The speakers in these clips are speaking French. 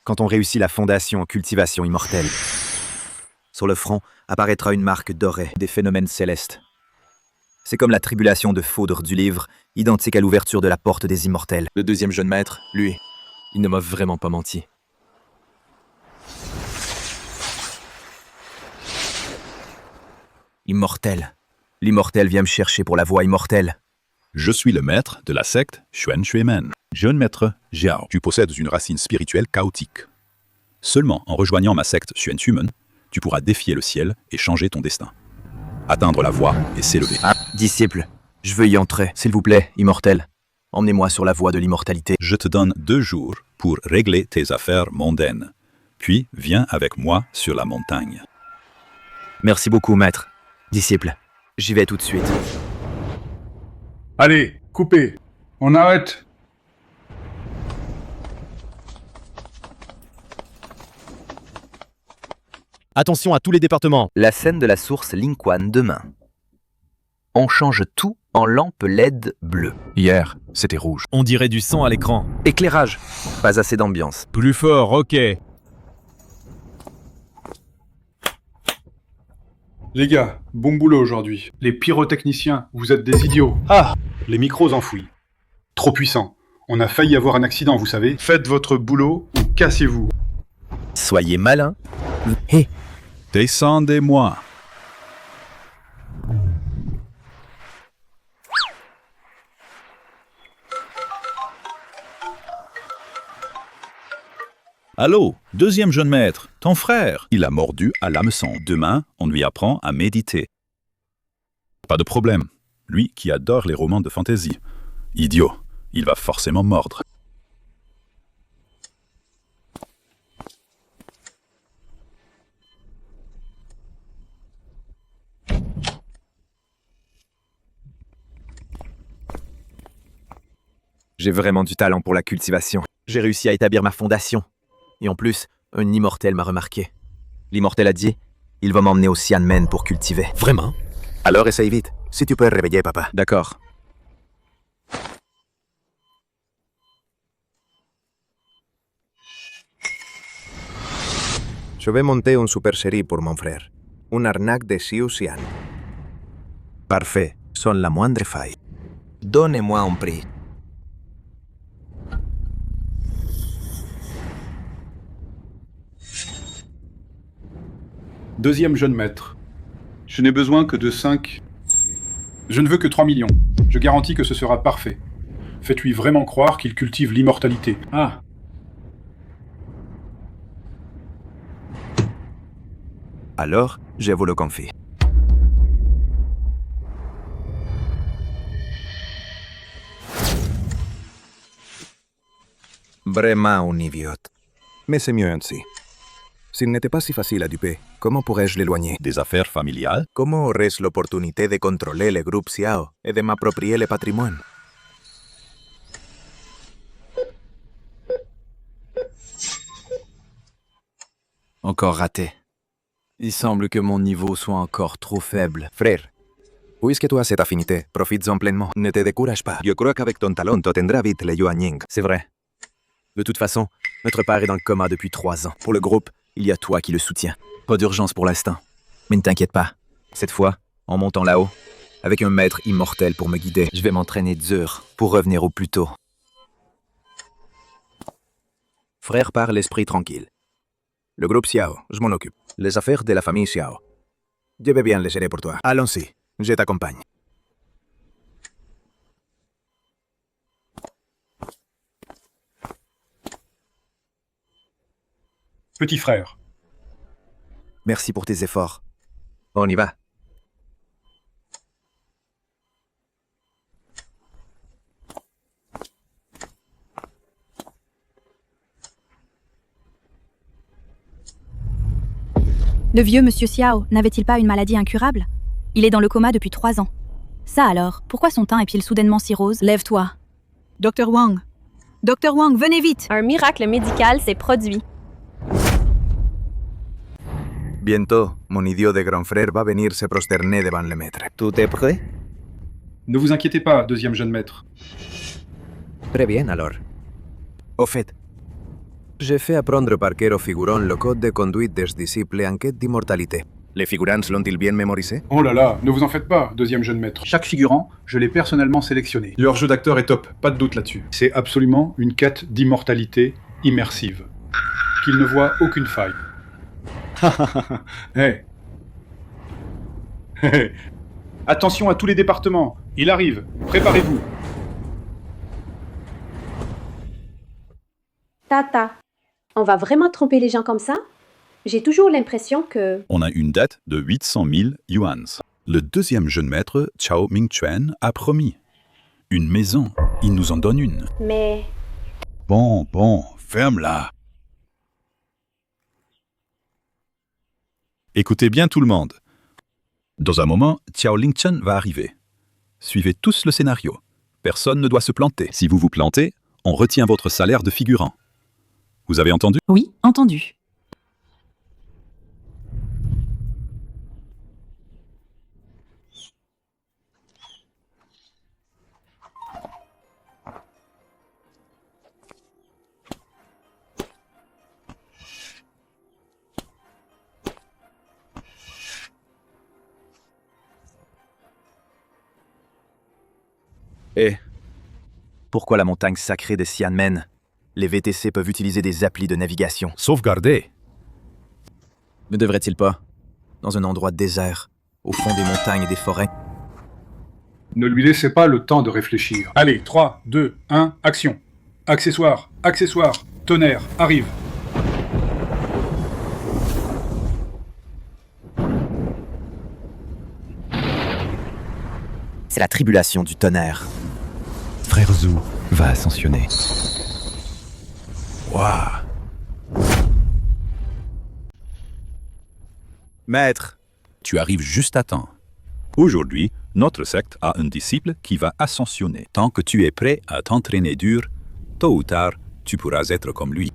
quand on réussit la fondation en cultivation immortelle. Sur le front apparaîtra une marque dorée des phénomènes célestes. C'est comme la tribulation de foudre du livre, identique à l'ouverture de la porte des immortels. Le deuxième jeune maître, lui, il ne m'a vraiment pas menti. Immortel. L'immortel vient me chercher pour la voie immortelle. Je suis le maître de la secte Xuan Xuemen. Jeune maître Jiao, tu possèdes une racine spirituelle chaotique. Seulement en rejoignant ma secte Xuan Xuemen, tu pourras défier le ciel et changer ton destin. Atteindre la voie et s'élever. Ah, disciple, je veux y entrer, s'il vous plaît, immortel. Emmenez-moi sur la voie de l'immortalité. Je te donne 2 jours pour régler tes affaires mondaines. Puis viens avec moi sur la montagne. Merci beaucoup, maître. Disciple, j'y vais tout de suite. Allez, coupez. On arrête. Attention à tous les départements. La scène de la source Lingquan demain. On change tout en lampe LED bleue. Hier, c'était rouge. On dirait du sang à l'écran. Éclairage. Pas assez d'ambiance. Plus fort, ok. Les gars, bon boulot aujourd'hui. Les pyrotechniciens, vous êtes des idiots. Ah, les micros enfouis. Trop puissants. On a failli avoir un accident, vous savez. Faites votre boulot ou cassez-vous. Soyez malin. Hé, Descendez-moi. Allô, deuxième jeune maître, ton frère, il a mordu à l'hameçon. Demain, on lui apprend à méditer. Pas de problème, lui qui adore les romans de fantasy. Idiot, il va forcément mordre. j'ai vraiment du talent pour la cultivation. J'ai réussi à établir ma fondation. Et en plus, un immortel m'a remarqué. L'immortel a dit, il va m'emmener au Xianmen pour cultiver. Vraiment? Alors essaye vite. Si tu peux réveiller papa. D'accord. Je vais monter une super série pour mon frère. Une arnaque de Xiu Xian. Parfait. Sans la moindre faille. Donnez-moi un prix. Deuxième jeune maître. Je n'ai besoin que de 5... Je ne veux que 3 millions. Je garantis que ce sera parfait. Faites-lui vraiment croire qu'il cultive l'immortalité. Ah. Alors, je vous le confie. Vraiment un idiote. Mais c'est mieux ainsi. S'il n'était pas si facile à duper, comment pourrais-je l'éloigner? Des affaires familiales? Comment aurais-je l'opportunité de contrôler le groupe Xiao et de m'approprier le patrimoine? Encore raté. Il semble que mon niveau soit encore trop faible. Frère, puisque tu as cette affinité, profites-en pleinement. Ne te décourage pas. Je crois qu'avec ton talent, tu atteindras vite le Yuanying. C'est vrai. De toute façon, notre père est dans le coma depuis 3 ans. Pour le groupe, il y a toi qui le soutiens. Pas d'urgence pour l'instant. Mais ne t'inquiète pas. Cette fois, en montant là-haut, avec un maître immortel pour me guider, je vais m'entraîner dur pour revenir au plus tôt. Frère par l'esprit tranquille. Le groupe Xiao, je m'en occupe. Les affaires de la famille Xiao. Je vais bien les gérer pour toi. Allons-y, je t'accompagne. Petit frère. Merci pour tes efforts. On y va. Le vieux monsieur Xiao n'avait-il pas une maladie incurable? Il est dans le coma depuis 3 ans. Ça alors, pourquoi son teint est-il soudainement si rose? Lève-toi. Docteur Wang. Docteur Wang, venez vite. Un miracle médical s'est produit. Bientôt, mon idiot de grand frère va venir se prosterner devant le maître. Tout est prêt? Ne vous inquiétez pas, deuxième jeune maître. Très bien alors. Au fait, J'ai fait apprendre par cœur aux figurants le code de conduite des disciples en quête d'immortalité. Les figurants l'ont-ils bien mémorisé? Oh là là, ne vous en faites pas, deuxième jeune maître. Chaque figurant, je l'ai personnellement sélectionné. Leur jeu d'acteur est top, pas de doute là-dessus. C'est absolument une quête d'immortalité immersive. Qu'ils ne voient aucune faille. Hey. Hey. Attention à tous les départements, il arrive, préparez-vous. Tata, on va vraiment tromper les gens comme ça? J'ai toujours l'impression que... On a une dette de 800 000 yuans. Le deuxième jeune maître, Chao Mingchuan, a promis. Une maison, il nous en donne une. Mais... Bon, ferme-la. Écoutez bien tout le monde. Dans un moment, Xiao Lingchen va arriver. Suivez tous le scénario. Personne ne doit se planter. Si vous vous plantez, on retient votre salaire de figurant. Vous avez entendu? Oui, entendu. Et pourquoi la montagne sacrée des Xianmen? Les VTC peuvent utiliser des applis de navigation. Sauvegarder. Ne devrait-il pas? Dans un endroit désert, au fond des montagnes et des forêts. Ne lui laissez pas le temps de réfléchir. Allez, 3, 2, 1, action. Accessoires, tonnerre, arrive. C'est la tribulation du tonnerre. Frère Zhu va ascensionner. Waouh! Maître, Tu arrives juste à temps. Aujourd'hui, notre secte a un disciple qui va ascensionner. Tant que tu es prêt à t'entraîner dur, tôt ou tard, tu pourras être comme lui.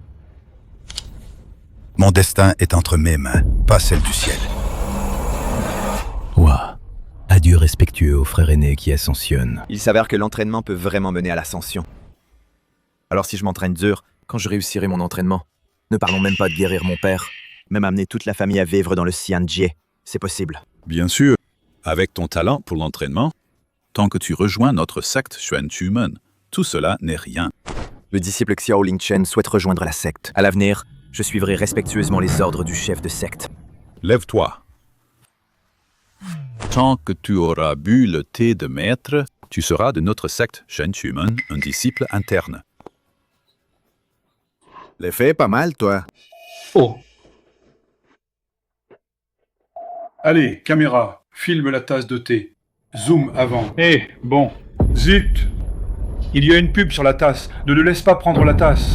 Mon destin est entre mes mains, pas celle du ciel. Ouah. Adieu respectueux au frère aîné qui ascensionne. il s'avère que l'entraînement peut vraiment mener à l'ascension. Alors si je m'entraîne dur, quand je réussirai mon entraînement, ne parlons même pas de guérir mon père, même amener toute la famille à vivre dans le Xianjie, c'est possible. Bien sûr, avec ton talent pour l'entraînement, tant que tu rejoins notre secte Xuan Chumen, tout cela n'est rien. Le disciple Xiao Lingchen souhaite rejoindre la secte. À l'avenir, je suivrai respectueusement les ordres du chef de secte. Lève-toi. Tant que tu auras bu le thé de maître, tu seras de notre secte Shen Chumen, un disciple interne. L'effet est pas mal, toi. Oh. Allez, caméra, filme la tasse de thé. Zoom avant. Eh, bon. Zut! Il y a une pub sur la tasse. Ne le laisse pas prendre la tasse.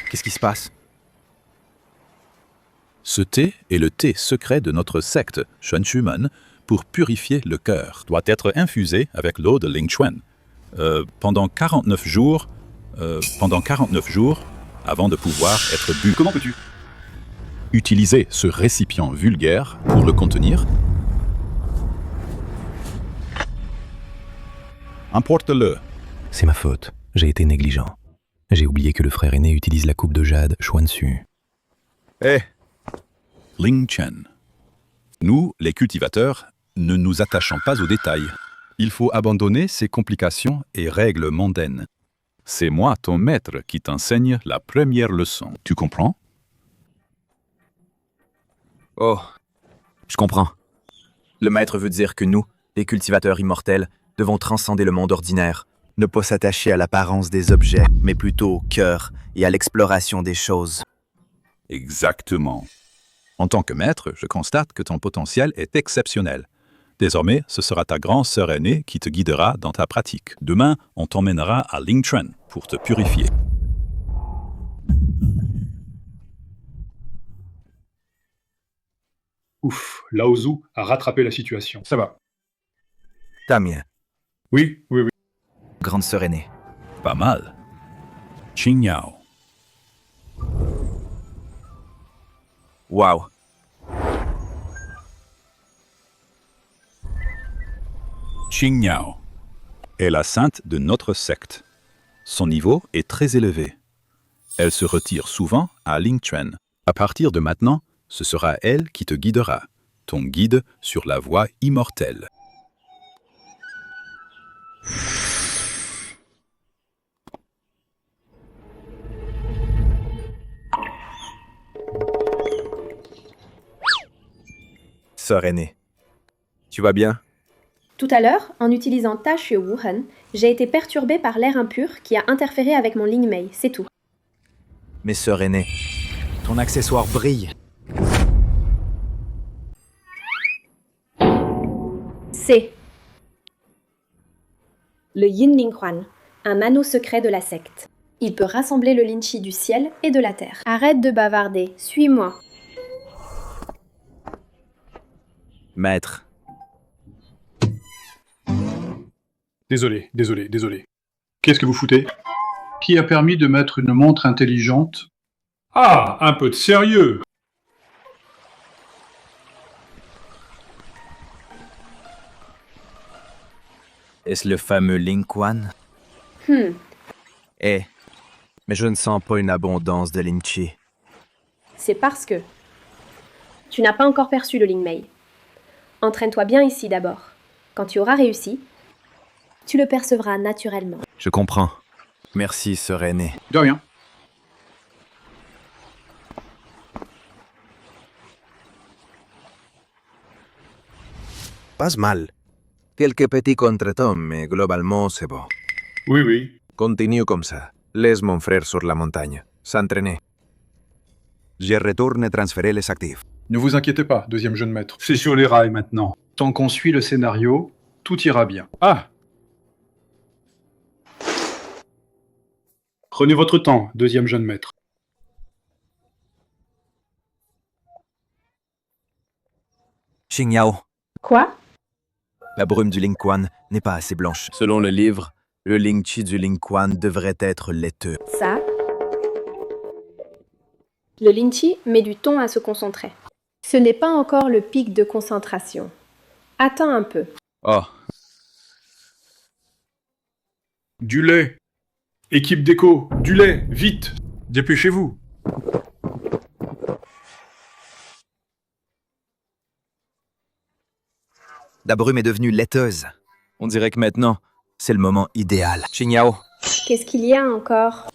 Qu'est-ce qui se passe? Ce thé est le thé secret de notre secte Shen Chumen pour purifier le cœur. Doit être infusé avec l'eau de Ling Chuan. Pendant 49 jours, avant de pouvoir être bu. Comment peux-tu? Utilisez ce récipient vulgaire pour le contenir. Emporte-le. C'est ma faute. J'ai été négligent. J'ai oublié que le frère aîné utilise la coupe de jade Xuanxu. Eh, Ling Chen. Nous, les cultivateurs, ne nous attachons pas aux détails. Il faut abandonner ces complications et règles mondaines. C'est moi, ton maître, qui t'enseigne la première leçon. Tu comprends? oh, je comprends. Le maître veut dire que nous, les cultivateurs immortels, devons transcender le monde ordinaire, ne pas s'attacher à l'apparence des objets, mais plutôt au cœur et à l'exploration des choses. Exactement. En tant que maître, je constate que ton potentiel est exceptionnel. Désormais, ce sera ta grande sœur aînée qui te guidera dans ta pratique. Demain, on t'emmènera à Lingchuan pour te purifier. Ouf, Lao Zhu a rattrapé la situation. Ça va. Tamien, Oui. grande sœur aînée. Pas mal. Qingyao. Waouh. Qingyao. est la sainte de notre secte. Son niveau est très élevé. Elle se retire souvent à Lingquan. À partir de maintenant, ce sera elle qui te guidera, ton guide sur la voie immortelle. Sœur aînée, tu vas bien? Tout à l'heure, en utilisant Ta Xue Wuhan, j'ai été perturbée par l'air impur qui a interféré avec mon Ling Mei, c'est tout. Mais sœur aînée, ton accessoire brille. C'est le Yin Ling Quan, un anneau secret de la secte. Il peut rassembler le Lin Chi du ciel et de la terre. Arrête de bavarder, suis-moi. Maître, Désolé. Qu'est-ce que vous foutez? Qui a permis de mettre une montre intelligente? Ah, un peu de sérieux! Est-ce le fameux Ling Quan? Eh, mais je ne sens pas une abondance de Lin Chi. C'est parce que tu n'as pas encore perçu le Ling Mei. Entraîne-toi bien ici d'abord. Quand tu auras réussi, tu le percevras naturellement. Je comprends. Merci, sœur aînée. De rien. Pas mal. Quelques petits contretemps, mais globalement, c'est bon. Oui. Continue comme ça. Laisse mon frère sur la montagne. S'entraîner. Je retourne transférer les actifs. Ne vous inquiétez pas, deuxième jeune maître. C'est sur les rails maintenant. Tant qu'on suit le scénario, tout ira bien. Ah! Prenez votre temps, deuxième jeune maître. Xingyao, Quoi? la brume du Ling Quan n'est pas assez blanche. Selon le livre, le Ling Chi du Ling Quan devrait être laiteux. Ça? Le Lin Chi met du temps à se concentrer. Ce n'est pas encore le pic de concentration. Attends un peu. Oh, Du lait. Équipe d'écho, du lait, vite. Dépêchez-vous. La brume est devenue laiteuse. On dirait que maintenant, c'est le moment idéal. Xingyao, Qu'est-ce qu'il y a encore?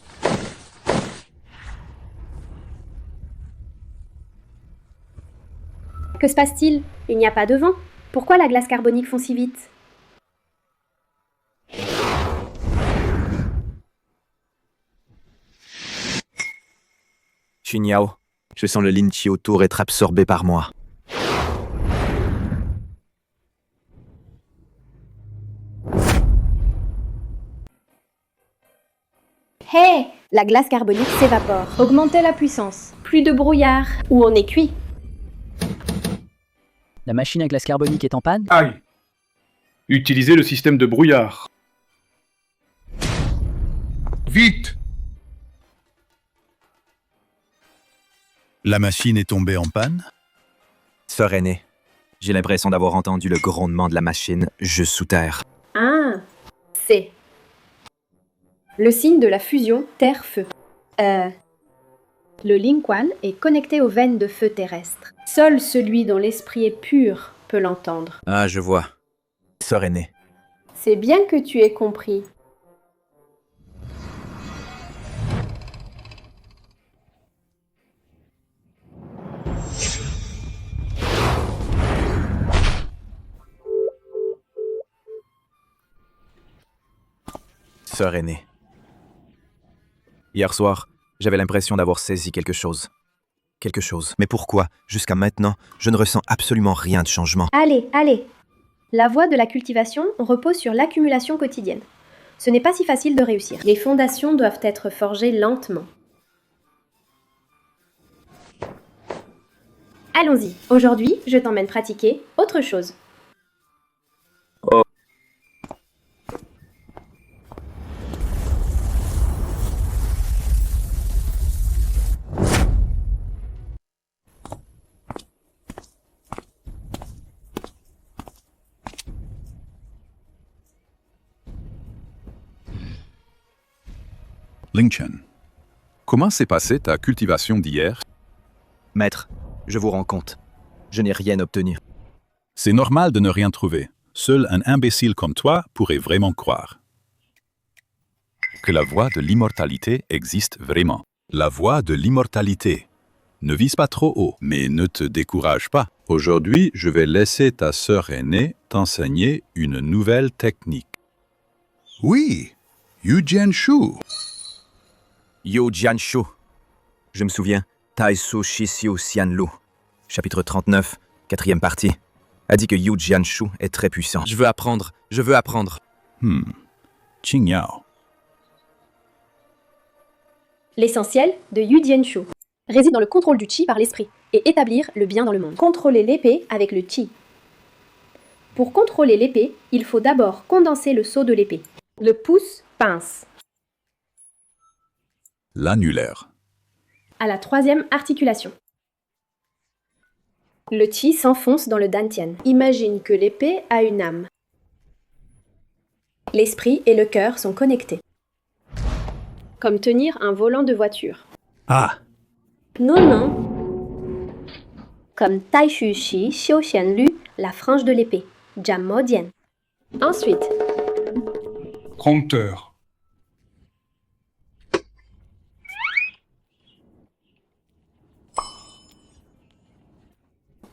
Que se passe-t-il? Il n'y a pas de vent. Pourquoi la glace carbonique fond si vite? Xingyao, je sens le Lin Chi autour être absorbé par moi. Hé! La glace carbonique s'évapore. Augmentez la puissance. Plus de brouillard. Ou on est cuit. La machine à glace carbonique est en panne? Aïe. Utilisez le système de brouillard. Vite! La machine est tombée en panne? Sœur aînée, j'ai l'impression d'avoir entendu le grondement de la machine juste sous terre. Ah! C'est le signe de la fusion terre-feu. Le Ling Quan est connecté aux veines de feu terrestre. Seul celui dont l'esprit est pur peut l'entendre. Ah, je vois. Sœur aînée. C'est bien que tu aies compris. Sœur aînée. Hier soir, j'avais l'impression d'avoir saisi quelque chose. Quelque chose. Mais pourquoi, jusqu'à maintenant, je ne ressens absolument rien de changement? Allez. La voie de la cultivation repose sur l'accumulation quotidienne. Ce n'est pas si facile de réussir. Les fondations doivent être forgées lentement. Allons-y. Aujourd'hui, je t'emmène pratiquer autre chose. Ling Chen. Comment s'est passée ta cultivation d'hier? Maître, je vous rends compte. Je n'ai rien obtenu. C'est normal de ne rien trouver. Seul un imbécile comme toi pourrait vraiment croire que la voie de l'immortalité existe vraiment. La voie de l'immortalité. Ne vise pas trop haut, mais ne te décourage pas. Aujourd'hui, je vais laisser ta sœur aînée t'enseigner une nouvelle technique. Oui, Yu Jianshu. Yu Jianshu. Je me souviens, Taisu Shishu Xianlu, chapitre 39, 4e partie, a dit que Yu Jianshu est très puissant. Je veux apprendre. Qing Yao. L'essentiel de Yu Jianshu réside dans le contrôle du Qi par l'esprit et établir le bien dans le monde. Contrôler l'épée avec le Qi. Pour contrôler l'épée, il faut d'abord condenser le sceau de l'épée. Le pouce pince. L'annulaire. À la 3e articulation. Le Qi s'enfonce dans le Dantian. Imagine que l'épée a une âme. L'esprit et le cœur sont connectés. Comme tenir un volant de voiture. Ah, Non. Comme Tai Shu Shi Xiu Xian Lu, la frange de l'épée. Jam Mo Dian. Ensuite, Prompteur.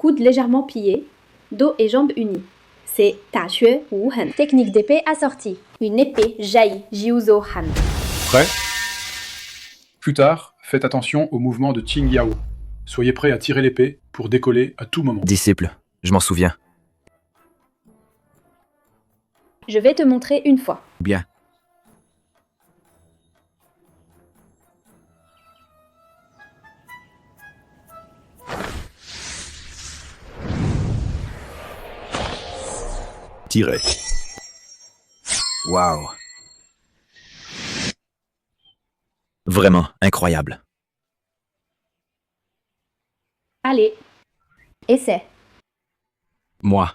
coude légèrement plié, dos et jambes unis. C'est Ta Xue Wu Han. Technique d'épée assortie. Une épée jaillit Jiuzo Han. Prêt? Plus tard, faites attention au mouvement de Qing Yao. Soyez prêt à tirer l'épée pour décoller à tout moment. Disciple, je m'en souviens. Je vais te montrer une fois. Bien. Tirer. Waouh. Vraiment incroyable. Allez, essaie. Moi.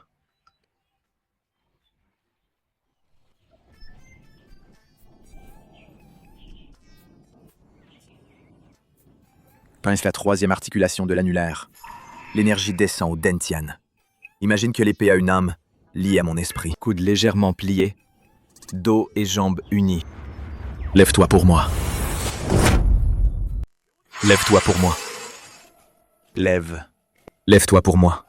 Pince la 3e articulation de l'annulaire. L'énergie descend au Dantian. Imagine que l'épée a une âme liée à mon esprit. Coude légèrement plié, dos et jambes unis. Lève-toi pour moi. Lève-toi pour moi. Lève-toi pour moi.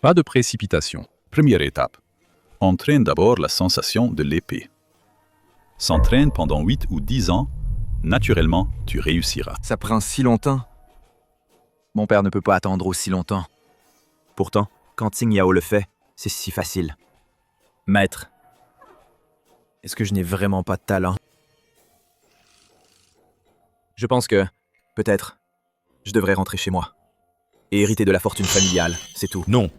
Pas de précipitation. Première étape. Entraîne d'abord la sensation de l'épée. S'entraîne pendant 8 ou 10 ans. Naturellement, tu réussiras. Ça prend si longtemps. Mon père ne peut pas attendre aussi longtemps. Pourtant, quand Qing Yao le fait, c'est si facile. Maître, est-ce que je n'ai vraiment pas de talent? Je pense que, peut-être, je devrais rentrer chez moi. Et hériter de la fortune familiale, c'est tout. non.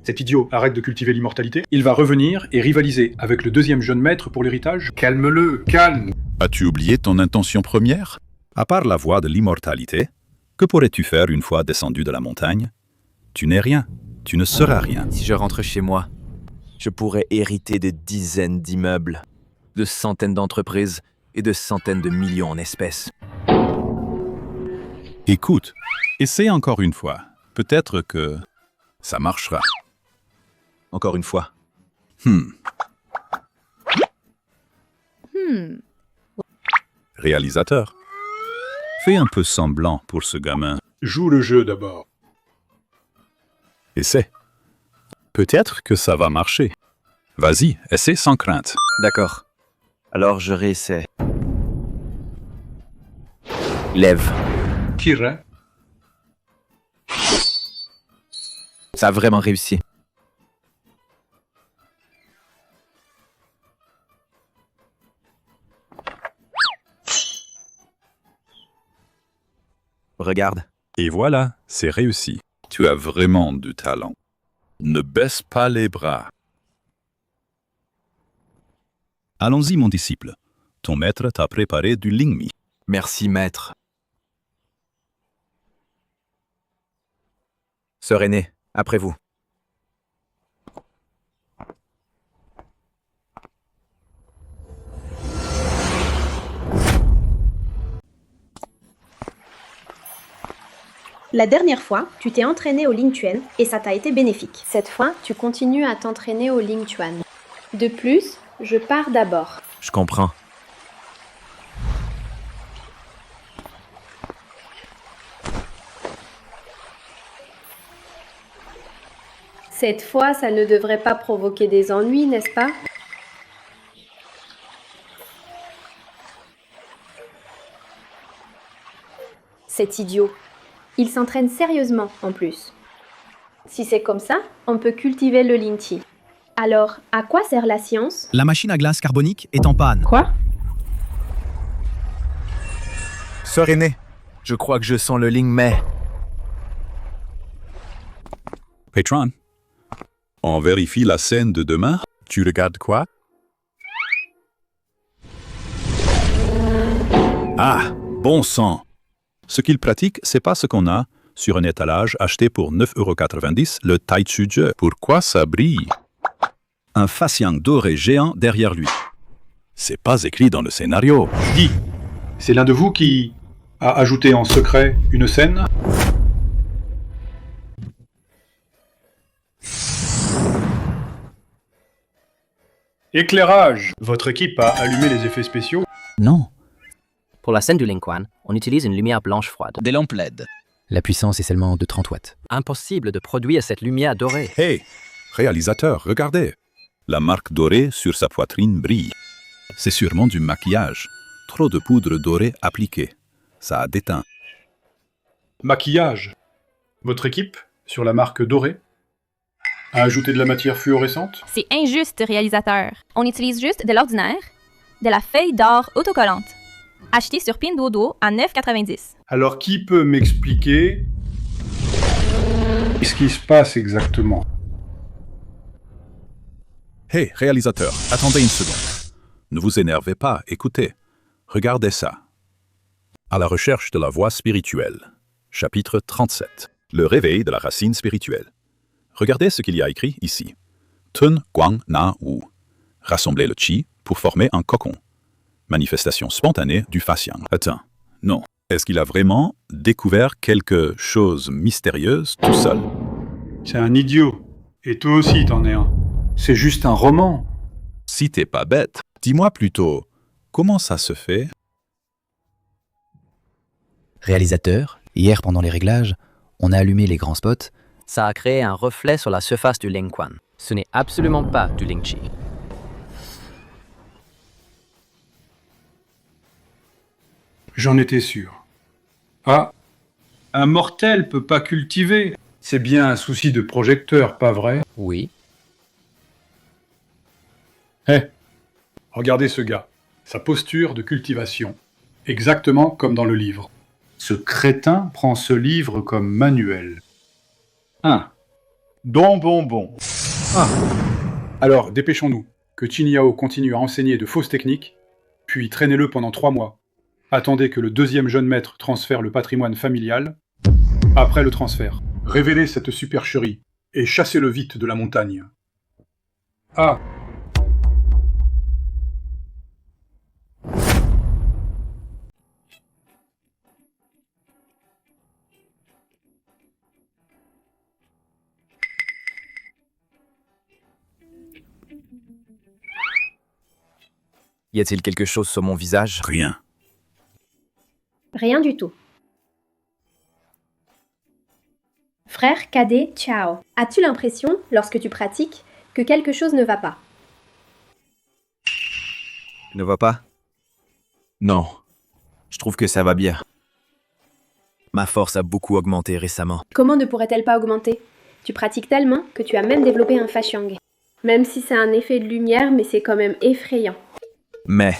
Cet idiot arrête de cultiver l'immortalité. Il va revenir et rivaliser avec le 2e jeune maître pour l'héritage. Calme-le, calme. As-tu oublié ton intention première? À part la voie de l'immortalité, que pourrais-tu faire une fois descendu de la montagne? Tu n'es rien. Tu ne seras rien. Si je rentre chez moi, je pourrais hériter de dizaines d'immeubles, de centaines d'entreprises et de centaines de millions en espèces. Écoute, essaie encore une fois. Peut-être que ça marchera. Encore une fois. Réalisateur. Fais un peu semblant pour ce gamin. Joue le jeu d'abord. Essaie. Peut-être que ça va marcher. Vas-y, essaie sans crainte. D'accord. Alors je réessaie. Lève. Tire. Ça a vraiment réussi. Regarde. Et voilà, c'est réussi. Tu as vraiment du talent. Ne baisse pas les bras. Allons-y, mon disciple. Ton maître t'a préparé du Lingmi. Merci, maître. Sœur aînée, après vous. La dernière fois, tu t'es entraîné au Ling Chuan et ça t'a été bénéfique. Cette fois, tu continues à t'entraîner au Ling Chuan. De plus, je pars d'abord. Je comprends. Cette fois, ça ne devrait pas provoquer des ennuis, n'est-ce pas? C'est idiot. Il s'entraîne sérieusement, en plus. Si c'est comme ça, on peut cultiver le Ling Chi. Alors, à quoi sert la science? La machine à glace carbonique est en panne. Quoi? Sœur aînée, je crois que je sens le Ling Mei. Patron, on vérifie la scène de demain. Tu regardes quoi? Ah, bon sang! Ce qu'il pratique, c'est pas ce qu'on a sur un étalage acheté pour 9,90 € le Taichu Jeu. Pourquoi ça brille? Un fasciang doré géant derrière lui. C'est pas écrit dans le scénario. Dis, c'est l'un de vous qui a ajouté en secret une scène? Éclairage! Votre équipe a allumé les effets spéciaux? Non. Pour la scène du Ling Quan, on utilise une lumière blanche froide. Des lampes LED. La puissance est seulement de 30 watts. Impossible de produire cette lumière dorée. Hey, réalisateur, regardez. La marque dorée sur sa poitrine brille. C'est sûrement du maquillage. Trop de poudre dorée appliquée. Ça a déteint. Maquillage. Votre équipe, sur la marque dorée, a ajouté de la matière fluorescente? C'est injuste, réalisateur. On utilise juste de l'ordinaire, de la feuille d'or autocollante, achetée sur Pinduoduo à 9,90. Alors qui peut m'expliquer ce qui se passe exactement? Hey, réalisateur, attendez une seconde. Ne vous énervez pas, écoutez. Regardez ça. À la recherche de la voie spirituelle. Chapitre 37. Le réveil de la racine spirituelle. Regardez ce qu'il y a écrit ici. Tun Guang Na Wu. Rassembler le chi pour former un cocon. Manifestation spontanée du fasciang. Attends, non. Est-ce qu'il a vraiment découvert quelque chose mystérieuse tout seul? C'est un idiot. Et toi aussi, t'en es un. C'est juste un roman. Si t'es pas bête, dis-moi plutôt, comment ça se fait? Réalisateur, hier pendant les réglages, on a allumé les grands spots. Ça a créé un reflet sur la surface du Ling Quan. Ce n'est absolument pas du Ling Chi. J'en étais sûr. Ah, un mortel peut pas cultiver. C'est bien un souci de projecteur, pas vrai? Oui. Hé, regardez ce gars. Sa posture de cultivation. Exactement comme dans le livre. Ce crétin prend ce livre comme manuel. Bon. Alors, dépêchons-nous. Que Qin Yao continue à enseigner de fausses techniques, puis traînez-le pendant 3 mois. Attendez que le deuxième jeune maître transfère le patrimoine familial. Après le transfert, révélez cette supercherie et chassez-le vite de la montagne. Ah! Y a-t-il quelque chose sur mon visage? Rien. Rien du tout. Frère cadet Chao, as-tu l'impression, lorsque tu pratiques, que quelque chose ne va pas? Ne va pas? Non. Je trouve que ça va bien. Ma force a beaucoup augmenté récemment. Comment ne pourrait-elle pas augmenter? Tu pratiques tellement que tu as même développé un fasciang. Même si c'est un effet de lumière, mais c'est quand même effrayant. Mais,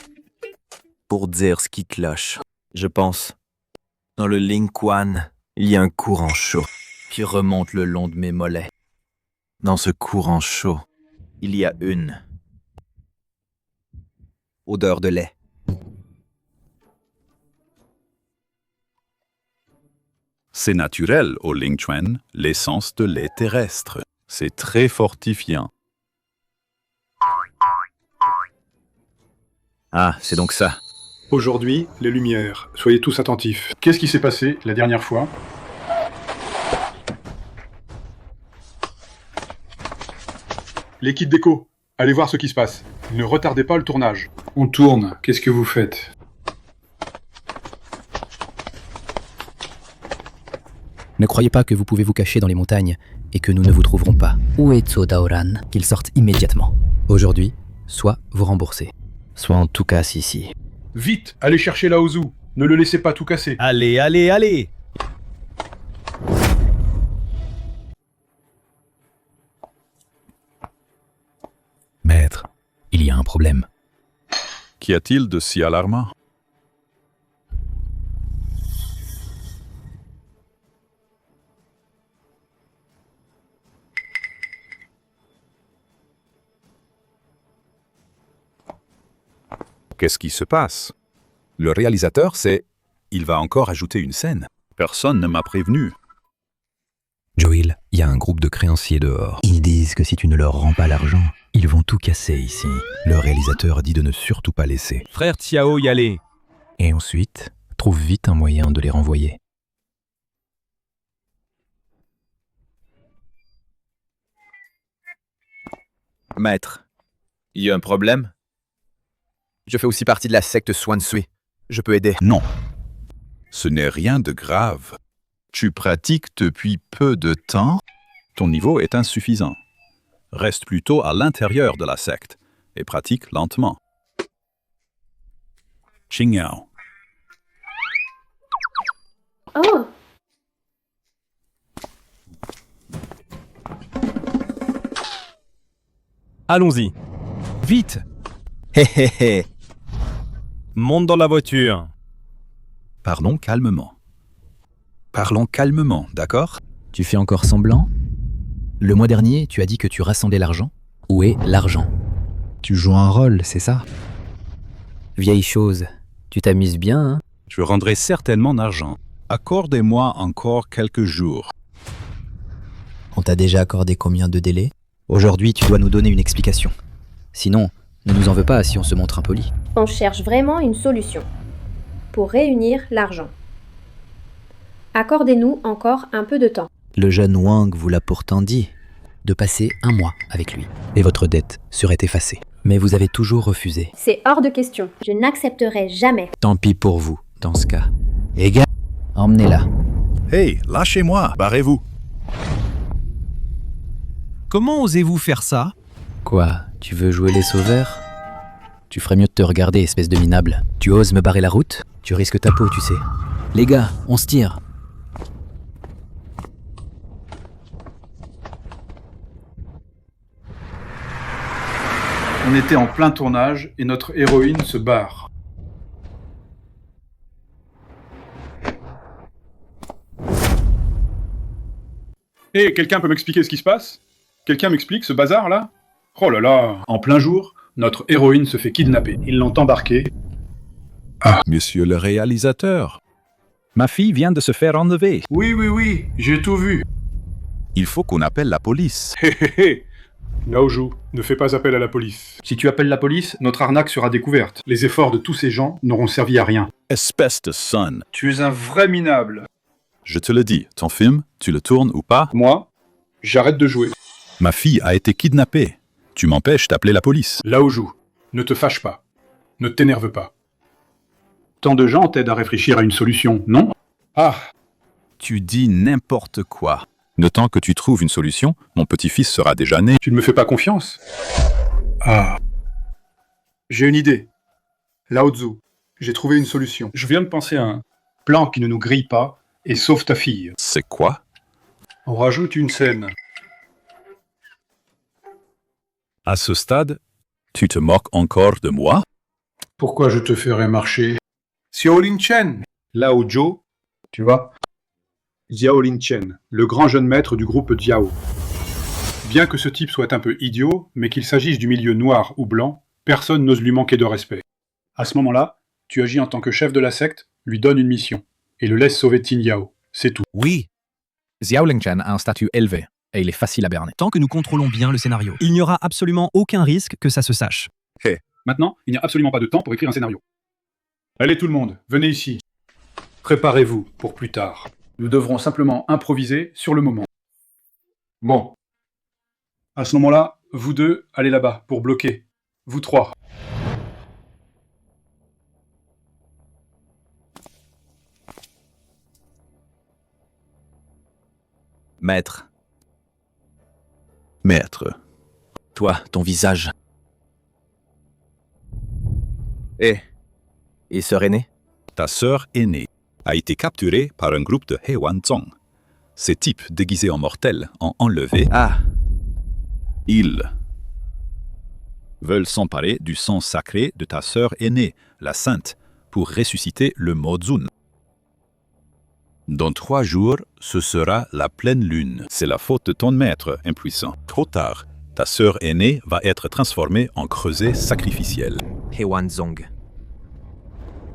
pour dire ce qui cloche, je pense, dans le Ling Quan, il y a un courant chaud qui remonte le long de mes mollets. Dans ce courant chaud, il y a une odeur de lait. C'est naturel au Ling Chuan, l'essence de lait terrestre. C'est très fortifiant. Ah, c'est donc ça. Aujourd'hui, les lumières. Soyez tous attentifs. Qu'est-ce qui s'est passé la dernière fois? L'équipe d'écho, allez voir ce qui se passe. Ne retardez pas le tournage. On tourne, qu'est-ce que vous faites? Ne croyez pas que vous pouvez vous cacher dans les montagnes et que nous ne vous trouverons pas. Où est Tsodaoran? Qu'il sorte immédiatement. Aujourd'hui, soit vous remboursez, soit en tout cas ici. Vite, allez chercher Laozu. Ne le laissez pas tout casser. Allez, allez, allez! Maître, il y a un problème. Qu'y a-t-il de si alarmant? Qu'est-ce qui se passe? Le réalisateur, il va encore ajouter une scène. Personne ne m'a prévenu. Joel, il y a un groupe de créanciers dehors. Ils disent que si tu ne leur rends pas l'argent, ils vont tout casser ici. Le réalisateur dit de ne surtout pas laisser. Frère Xiao, y aller! Et ensuite, trouve vite un moyen de les renvoyer. Maître, il y a un problème? Je fais aussi partie de la secte Swansui. Je peux aider. Non. Ce n'est rien de grave. Tu pratiques depuis peu de temps. Ton niveau est insuffisant. Reste plutôt à l'intérieur de la secte et pratique lentement. Qingyao. Oh! Allons-y. Vite! Hé hé hé! Monte dans la voiture. Parlons calmement. Parlons calmement, d'accord? Tu fais encore semblant? Le mois dernier, tu as dit que tu rassemblais l'argent. Où est l'argent? Tu joues un rôle, c'est ça? Vieille chose. Tu t'amuses bien, hein? Je rendrai certainement l'argent. Accordez-moi encore quelques jours. On t'a déjà accordé combien de délai? Aujourd'hui, tu dois nous donner une explication. Sinon, ne nous en veux pas si on se montre impoli. On cherche vraiment une solution pour réunir l'argent. Accordez-nous encore un peu de temps. Le jeune Wang vous l'a pourtant dit, de passer un mois avec lui. Et votre dette serait effacée. Mais vous avez toujours refusé. C'est hors de question. Je n'accepterai jamais. Tant pis pour vous, dans ce cas. Et gars, emmenez-la. Hey, lâchez-moi, barrez-vous. Comment osez-vous faire ça? Quoi, tu veux jouer les sauveurs? Tu ferais mieux de te regarder, espèce de minable. Tu oses me barrer la route? Tu risques ta peau, tu sais. Les gars, on se tire. On était en plein tournage et notre héroïne se barre. Hé, quelqu'un peut m'expliquer ce qui se passe? Quelqu'un m'explique ce bazar là? Oh là là, en plein jour, notre héroïne se fait kidnapper. Ils l'ont embarquée. Ah, monsieur le réalisateur. Ma fille vient de se faire enlever. Oui, j'ai tout vu. Il faut qu'on appelle la police. Hé hé hé! Naoju, ne fais pas appel à la police. Si tu appelles la police, notre arnaque sera découverte. Les efforts de tous ces gens n'auront servi à rien. Espèce de sonne. Tu es un vrai minable. Je te le dis, ton film, tu le tournes ou pas? Moi, j'arrête de jouer. Ma fille a été kidnappée. Tu m'empêches d'appeler la police. Laoju, ne te fâche pas. Ne t'énerve pas. Tant de gens t'aident à réfléchir à une solution, non? Ah! Tu dis n'importe quoi. Le temps que tu trouves une solution, mon petit-fils sera déjà né. Tu ne me fais pas confiance? Ah. J'ai une idée. Lao Tzu, j'ai trouvé une solution. Je viens de penser à un plan qui ne nous grille pas et sauve ta fille. C'est quoi? On rajoute une scène. À ce stade, tu te moques encore de moi? Pourquoi je te ferais marcher? Xiaolin Chen, Lao Zhou, tu vois? Xiaolin Chen, le grand jeune maître du groupe Diao. Bien que ce type soit un peu idiot, mais qu'il s'agisse du milieu noir ou blanc, personne n'ose lui manquer de respect. À ce moment-là, tu agis en tant que chef de la secte, lui donnes une mission, et le laisses sauver Tin Yao. C'est tout. Oui. Xiaolin Chen a un statut élevé, et il est facile à berner. Tant que nous contrôlons bien le scénario, il n'y aura absolument aucun risque que ça se sache. Hey. Maintenant, il n'y a absolument pas de temps pour écrire un scénario. Allez tout le monde, venez ici. Préparez-vous pour plus tard. Nous devrons simplement improviser sur le moment. Bon. À ce moment-là, Vous deux, allez là-bas, pour bloquer. Vous trois. Maître. Maître. Toi, ton visage. Et sœur aînée? Ta sœur aînée a été capturée par un groupe de Hewanzong. Ces types déguisés en mortels ont enlevé... Ils veulent s'emparer du sang sacré de ta sœur aînée, la sainte, pour ressusciter le Mozun. Dans 3 jours, ce sera la pleine lune. C'est la faute de ton maître, impuissant. Trop tard, ta sœur aînée va être transformée en creuset sacrificiel. Hewanzong.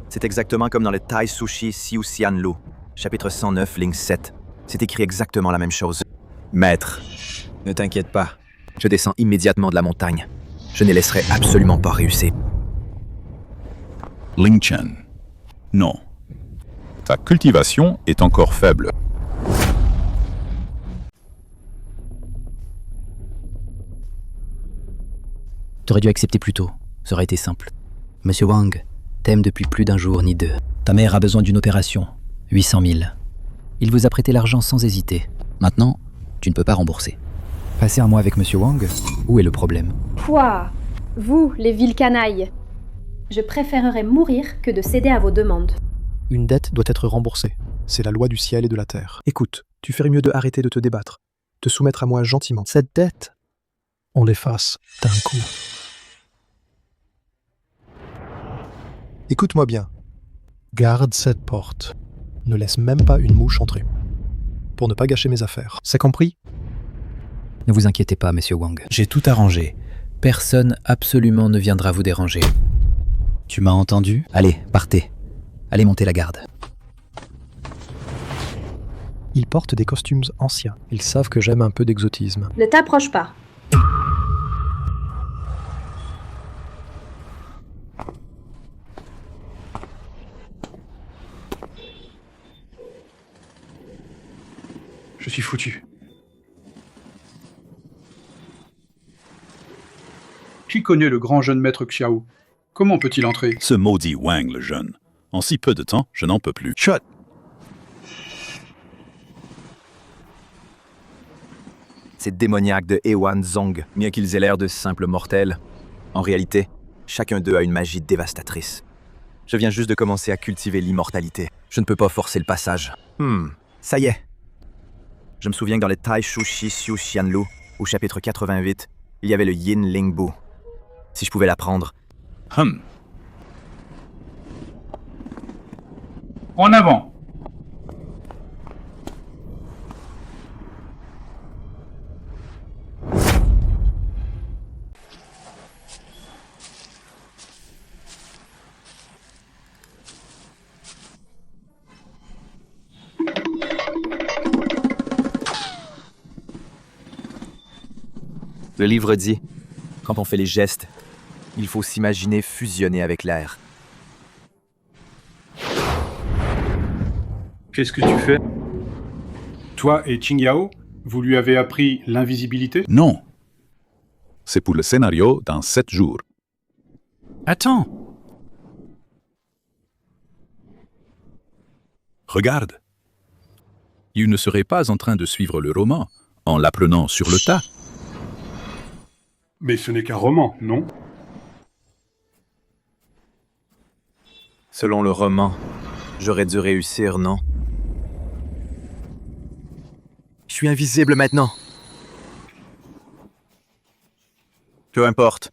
C'est exactement comme dans le Tai Sushi Xiu Xianlu, chapitre 109, ligne 7. C'est écrit exactement la même chose. Maître, ne t'inquiète pas. Je descends immédiatement de la montagne. Je ne laisserai absolument pas réussir. Ling Chen. Non. Ta cultivation est encore faible. T'aurais dû accepter plus tôt. Ça aurait été simple. Monsieur Wang t'aime depuis plus d'un jour ni 2. Ta mère a besoin d'une opération. 800 000. Il vous a prêté l'argent sans hésiter. Maintenant, tu ne peux pas rembourser. Passer un mois avec Monsieur Wang, où est le problème? Pouah, vous, les villes canailles. Je préférerais mourir que de céder à vos demandes. Une dette doit être remboursée. C'est la loi du ciel et de la terre. Écoute, tu ferais mieux de arrêter de te débattre, te soumettre à moi gentiment. Cette dette, on l'efface d'un coup. Écoute-moi bien. Garde cette porte. Ne laisse même pas une mouche entrer. Pour ne pas gâcher mes affaires. C'est compris? Ne vous inquiétez pas, Monsieur Wang. J'ai tout arrangé. Personne absolument ne viendra vous déranger. Tu m'as entendu? Allez, partez. Allez monter la garde. Ils portent des costumes anciens. Ils savent que j'aime un peu d'exotisme. Ne t'approche pas. Je suis foutu. Qui connaît le grand jeune maître Xiao? Comment peut-il entrer? Ce maudit Wang le jeune. En si peu de temps, je n'en peux plus. Chut! Ces démoniaques de Hewanzong, bien qu'ils aient l'air de simples mortels, en réalité, chacun d'eux a une magie dévastatrice. Je viens juste de commencer à cultiver l'immortalité. Je ne peux pas forcer le passage. Ça y est. Je me souviens que dans le Tai Sushi Xiu Xianlu, au chapitre 88, il y avait le Yin Ling Bu. Si je pouvais l'apprendre. En avant! Le livre dit, quand on fait les gestes, il faut s'imaginer fusionner avec l'air. Qu'est-ce que tu fais? Toi et Qingyao, vous lui avez appris l'invisibilité? Non. C'est pour le scénario dans 7 jours. Attends! Regarde. Il ne serait pas en train de suivre le roman en l'apprenant sur le tas. Mais ce n'est qu'un roman, non? Selon le roman, j'aurais dû réussir, non? Je suis invisible maintenant. Peu importe.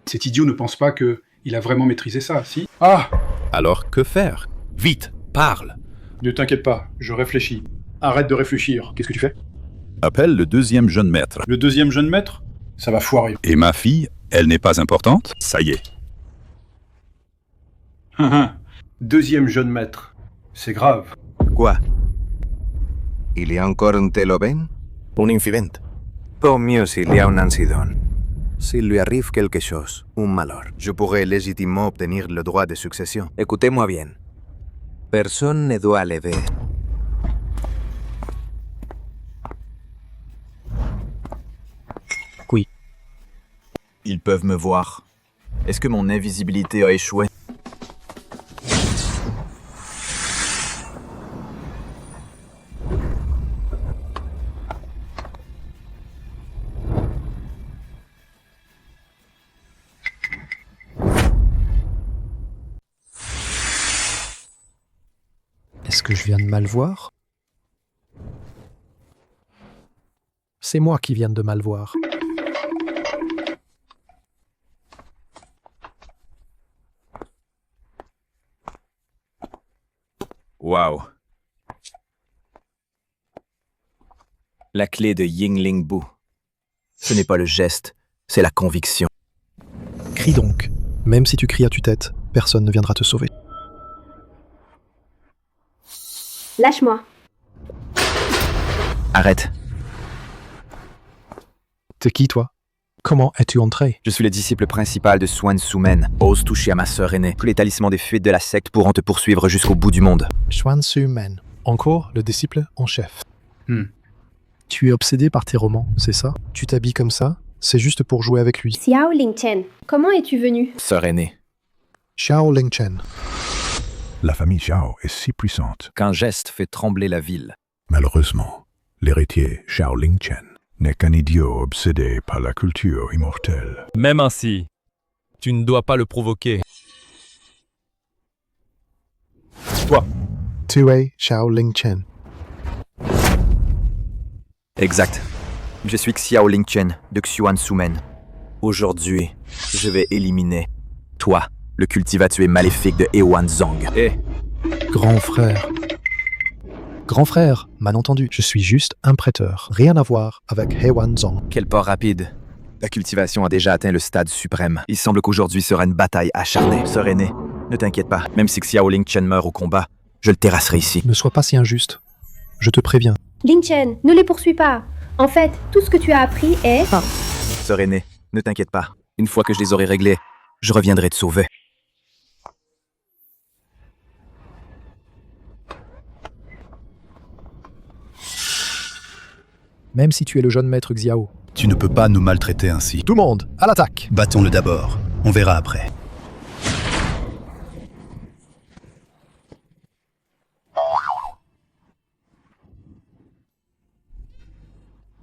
Cet idiot ne pense pas qu'il a vraiment maîtrisé ça, si? Ah! Alors que faire? Vite, parle! Ne t'inquiète pas, je réfléchis. Arrête de réfléchir. Qu'est-ce que tu fais? Appelle le 2e jeune maître. Le 2e jeune maître? Ça va foirer. Et ma fille, elle n'est pas importante? Ça y est. 2e jeune maître. C'est grave. Quoi? Il y a encore un teloben? Un incident. Pour mieux s'il y a un incident. S'il lui arrive quelque chose, un malheur, je pourrais légitimement obtenir le droit de succession. Écoutez-moi bien. Personne ne doit l'aider. Ils peuvent me voir. Est-ce que mon invisibilité a échoué? Est-ce que je viens de mal voir? C'est moi qui viens de mal voir. Wow. La clé de Yingling Bu. Ce n'est pas le geste, c'est la conviction. Crie donc. Même si tu cries à tue-tête, personne ne viendra te sauver. Lâche-moi. Arrête. T'es qui, toi? Comment es-tu entré? Je suis le disciple principal de Swan Su-men. Ose toucher à ma sœur aînée. Tous les talismans des fuites de la secte pourront te poursuivre jusqu'au bout du monde. Swan Su-men. Encore le disciple en chef. Tu es obsédé par tes romans, c'est ça? Tu t'habilles comme ça? C'est juste pour jouer avec lui. Xiao Lingchen, comment es-tu venu? Sœur aînée. Xiao Lingchen. La famille Xiao est si puissante. Qu'un geste fait trembler la ville. Malheureusement, l'héritier Xiao Lingchen n'est qu'un idiot obsédé par la culture immortelle. Même ainsi, tu ne dois pas le provoquer. Toi. Tu es Xiao Lingchen. Exact. Je suis Xiao Lingchen de Xuan Su-men. Aujourd'hui, je vais éliminer toi, le cultivateur maléfique de Hewan Zong. Grand frère. Grand frère, mal entendu. Je suis juste un prêteur. Rien à voir avec Hewan Zong. Quel pas rapide. La cultivation a déjà atteint le stade suprême. Il semble qu'aujourd'hui sera une bataille acharnée. Sœur aînée, ne t'inquiète pas. Même si Xiao Lingchen meurt au combat, je le terrasserai ici. Ne sois pas si injuste. Je te préviens. Lingchen, ne les poursuis pas. En fait, tout ce que tu as appris est... Sœur aînée, ne t'inquiète pas. Une fois que je les aurai réglés, je reviendrai te sauver. Même si tu es le jeune maître Xiao. Tu ne peux pas nous maltraiter ainsi. Tout le monde, à l'attaque! Battons-le d'abord. On verra après.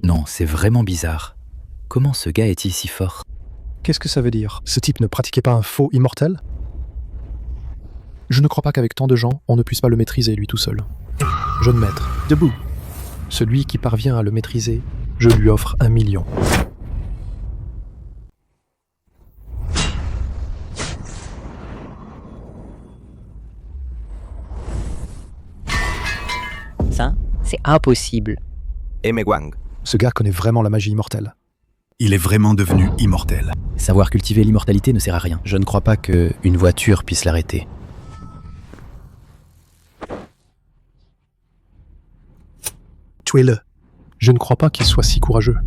Non, c'est vraiment bizarre. Comment ce gars est-il si fort? Qu'est-ce que ça veut dire? Ce type ne pratiquait pas un faux immortel? Je ne crois pas qu'avec tant de gens, on ne puisse pas le maîtriser lui tout seul. Jeune maître, debout! Celui qui parvient à le maîtriser, je lui offre 1 million. Ça, c'est impossible. Emewang. Ce gars connaît vraiment la magie immortelle. Il est vraiment devenu immortel. Savoir cultiver l'immortalité ne sert à rien. Je ne crois pas qu'une voiture puisse l'arrêter. Tuez-le. Je ne crois pas qu'il soit si courageux.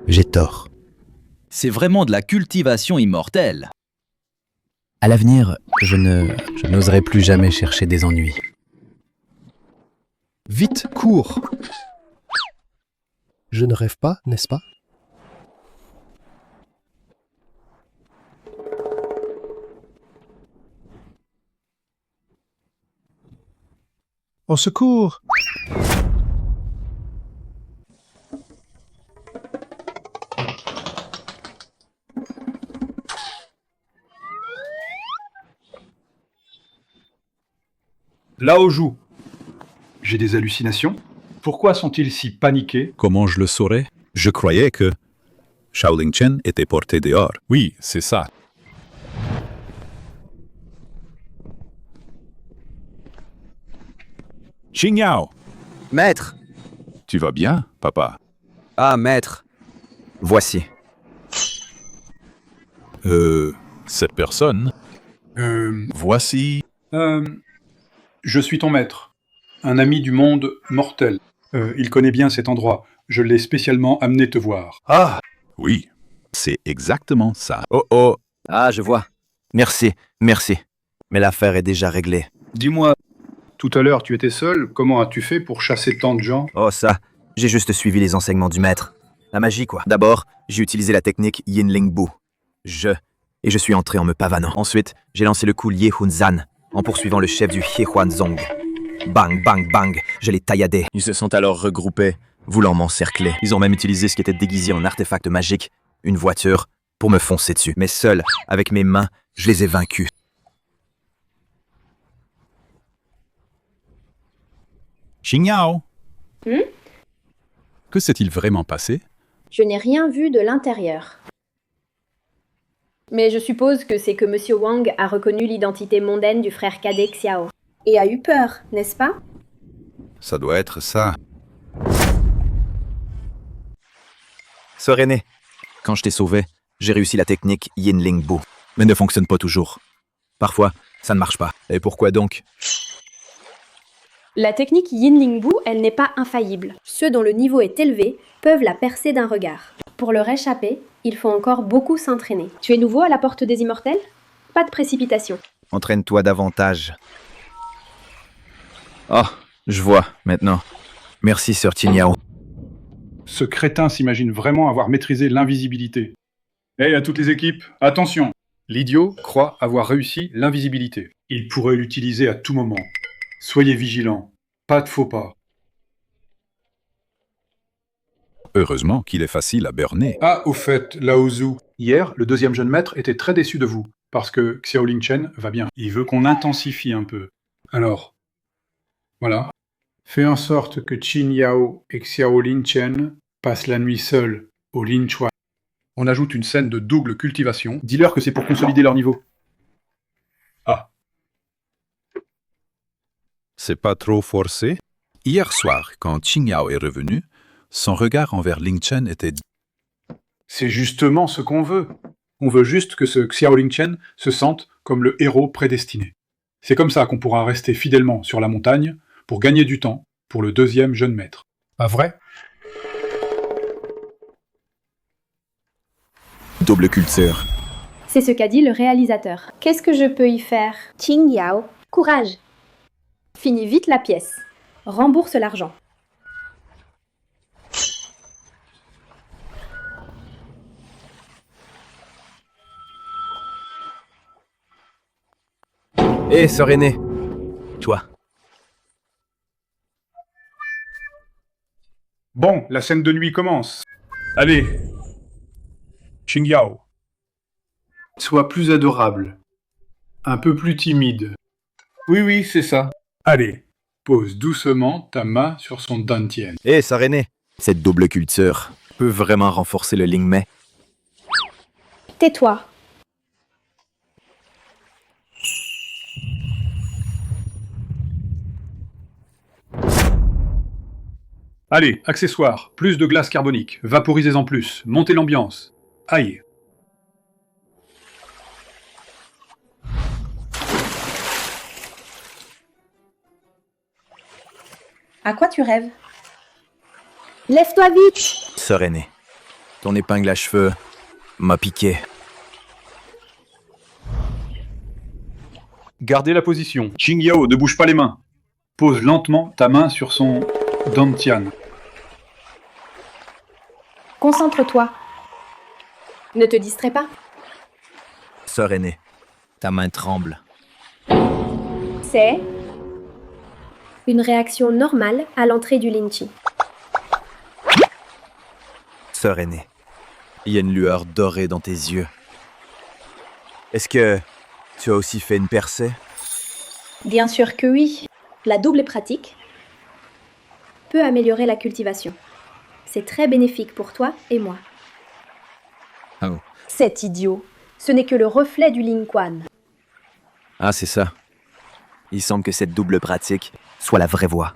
J'ai tort. C'est vraiment de la cultivation immortelle. À l'avenir, je n'oserai plus jamais chercher des ennuis. Vite, cours! Je ne rêve pas, n'est-ce pas? Au secours! Lao Zhu. J'ai des hallucinations? Pourquoi sont-ils si paniqués? Comment je le saurais? Je croyais que Xiao Lingchen était porté dehors. Oui, c'est ça. Xingyao, Maître! tu vas bien, papa? Ah, maître! Voici. Cette personne? Voici. Je suis ton maître. Un ami du monde mortel. Il connaît bien cet endroit. Je l'ai spécialement amené te voir. Ah! Oui, c'est exactement ça. Oh oh! Ah, je vois. Merci, merci. Mais l'affaire est déjà réglée. Dis-moi, tout à l'heure tu étais seul, comment as-tu fait pour chasser tant de gens? Oh ça, j'ai juste suivi les enseignements du maître. La magie, quoi. D'abord, j'ai utilisé la technique Yin Ling Bu. Et je suis entré en me pavanant. Ensuite, j'ai lancé le coup Lie Hun Zan, en poursuivant le chef du He Huan Zong. Bang, bang, bang, je l'ai tailladé. Ils se sont alors regroupés, voulant m'encercler. Ils ont même utilisé ce qui était déguisé en artefact magique, une voiture, pour me foncer dessus. Mais seul, avec mes mains, je les ai vaincus. Xingyao, Hmm? que s'est-il vraiment passé? Je n'ai rien vu de l'intérieur. Mais je suppose que c'est que Monsieur Wang a reconnu l'identité mondaine du frère cadet Xiao. Et a eu peur, n'est-ce pas? Ça doit être ça. Sœur aînée, quand je t'ai sauvé, j'ai réussi la technique Yin Ling Bu, mais ne fonctionne pas toujours. Parfois, ça ne marche pas. Et pourquoi donc? La technique Yin Ling Bu, elle n'est pas infaillible. Ceux dont le niveau est élevé peuvent la percer d'un regard. Pour leur échapper, il faut encore beaucoup s'entraîner. Tu es nouveau à la porte des immortels? Pas de précipitation. Entraîne-toi davantage. Oh, je vois, maintenant. Merci, Sœur Qingyao. Ce crétin s'imagine vraiment avoir maîtrisé l'invisibilité. Hey, à toutes les équipes, attention! L'idiot croit avoir réussi l'invisibilité. Il pourrait l'utiliser à tout moment. Soyez vigilants. Pas de faux pas. Heureusement qu'il est facile à berner. Ah, au fait, Lao Zhu. Hier, le deuxième jeune maître était très déçu de vous, parce que Xiao Lingchen va bien. Il veut qu'on intensifie un peu. Alors, voilà. Fais en sorte que Qin Yao et Xiao Lingchen passent la nuit seuls au Linchuan. On ajoute une scène de double cultivation. Dis-leur que c'est pour consolider leur niveau. Ah. C'est pas trop forcé? Hier soir, quand Qingyao est revenu, son regard envers Ling Chen était... C'est justement ce qu'on veut. On veut juste que ce Xiao Lingchen se sente comme le héros prédestiné. C'est comme ça qu'on pourra rester fidèlement sur la montagne pour gagner du temps pour le deuxième jeune maître. Pas vrai? Double culture. C'est ce qu'a dit le réalisateur. Qu'est-ce que je peux y faire? Qin Yao, courage! Finis vite la pièce. Rembourse l'argent. Hé, Sœur aînée. Toi. Bon, la scène de nuit commence. Allez. Qingyao. Sois plus adorable. Un peu plus timide. Oui, c'est ça. Allez, pose doucement ta main sur son dantian. Hé, Sœur aînée. Cette double culture peut vraiment renforcer le Lingmei. Tais-toi. Allez, accessoires, plus de glace carbonique, vaporisez-en plus, montez l'ambiance. Aïe. À quoi tu rêves? Lève-toi vite! Sœur aînée, ton épingle à cheveux m'a piqué. Gardez la position. Qingyao, ne bouge pas les mains. Pose lentement ta main sur son dantian. Concentre-toi. Ne te distrais pas. Sœur aînée, ta main tremble. C'est une réaction normale à l'entrée du Lin Chi. Sœur aînée, il y a une lueur dorée dans tes yeux. Est-ce que tu as aussi fait une percée? Bien sûr que oui. La double pratique peut améliorer la cultivation. C'est très bénéfique pour toi et moi. Oh. Cet idiot, ce n'est que le reflet du Ling Quan. Ah, c'est ça. Il semble que cette double pratique soit la vraie voie.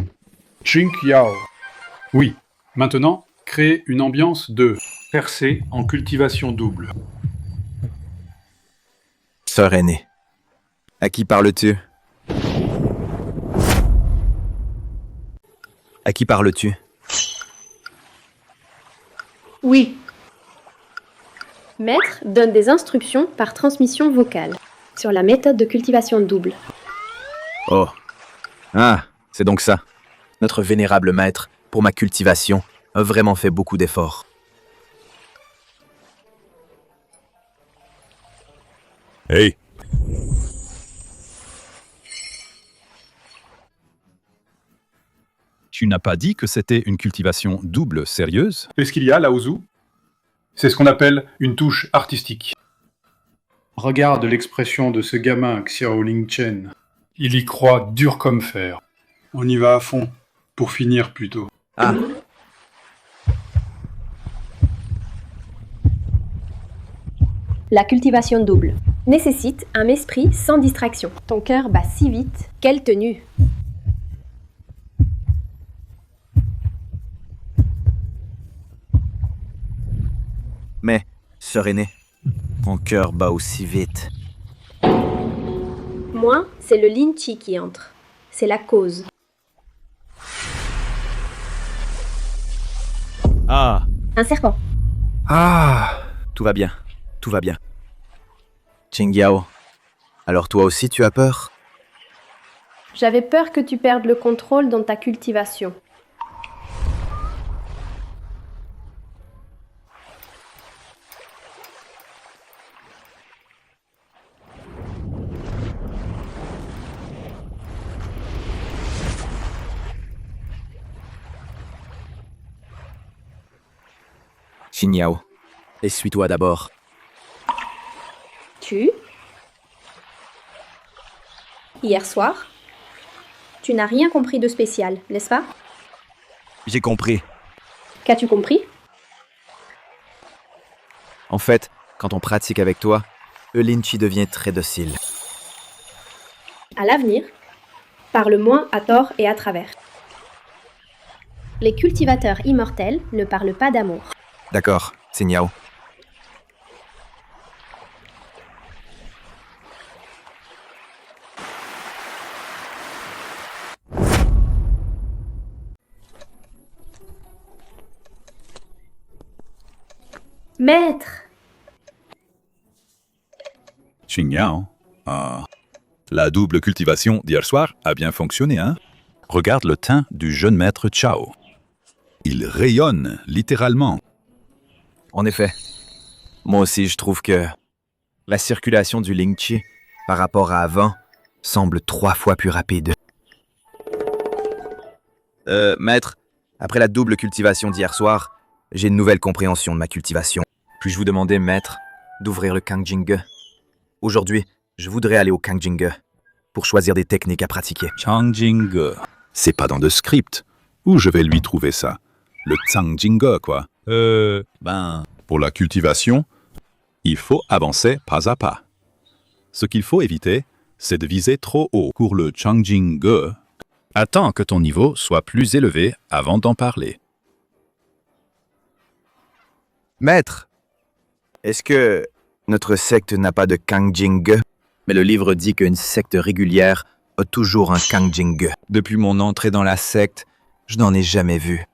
Ching Yao. Oui. Maintenant, créez une ambiance de percée en cultivation double. Sœur aînée. À qui parles-tu? À qui parles-tu? Oui. Maître donne des instructions par transmission vocale sur la méthode de cultivation double. Oh. Ah, c'est donc ça. Notre vénérable maître, pour ma cultivation, a vraiment fait beaucoup d'efforts. Hey! Tu n'as pas dit que c'était une cultivation double sérieuse? Et ce qu'il y a, Laozu, c'est ce qu'on appelle une touche artistique. Regarde l'expression de ce gamin, Xiao Lingchen. Il y croit dur comme fer. On y va à fond, pour finir plutôt. Ah. La cultivation double nécessite un esprit sans distraction. Ton cœur bat si vite, quelle tenue! Mais, sœur aînée, mon cœur bat aussi vite. Moi, c'est le Lin Chi qui entre. C'est la cause. Ah. Un serpent. Ah. Tout va bien. Tout va bien. Qingyao, alors toi aussi tu as peur? J'avais peur que tu perdes le contrôle dans ta cultivation. Qingyao, essuie-toi d'abord. Hier soir, tu n'as rien compris de spécial, n'est-ce pas? J'ai compris. Qu'as-tu compris? En fait, quand on pratique avec toi, le Lin Chi devient très docile. À l'avenir, parle moins à tort et à travers. Les cultivateurs immortels ne parlent pas d'amour. D'accord, Qingyao. Maître! Qingyao, la double cultivation d'hier soir a bien fonctionné, hein? Regarde le teint du jeune maître Chao. Il rayonne, littéralement. En effet. Moi aussi, je trouve que la circulation du Ling Chi, par rapport à avant, semble 3 fois plus rapide. Maître, après la double cultivation d'hier soir, j'ai une nouvelle compréhension de ma cultivation. Puis-je vous demander, maître, d'ouvrir le Kangjinge? Aujourd'hui, je voudrais aller au Kangjinge pour choisir des techniques à pratiquer. Kangjinge. C'est pas dans le script. Où je vais lui trouver ça? Le Kangjinge, quoi. Pour la cultivation, il faut avancer pas à pas. Ce qu'il faut éviter, c'est de viser trop haut. Pour le Kangjinge, attends que ton niveau soit plus élevé avant d'en parler. Maître, est-ce que notre secte n'a pas de Kangjinge? Mais le livre dit qu'une secte régulière a toujours un Kangjinge. Depuis mon entrée dans la secte, je n'en ai jamais vu.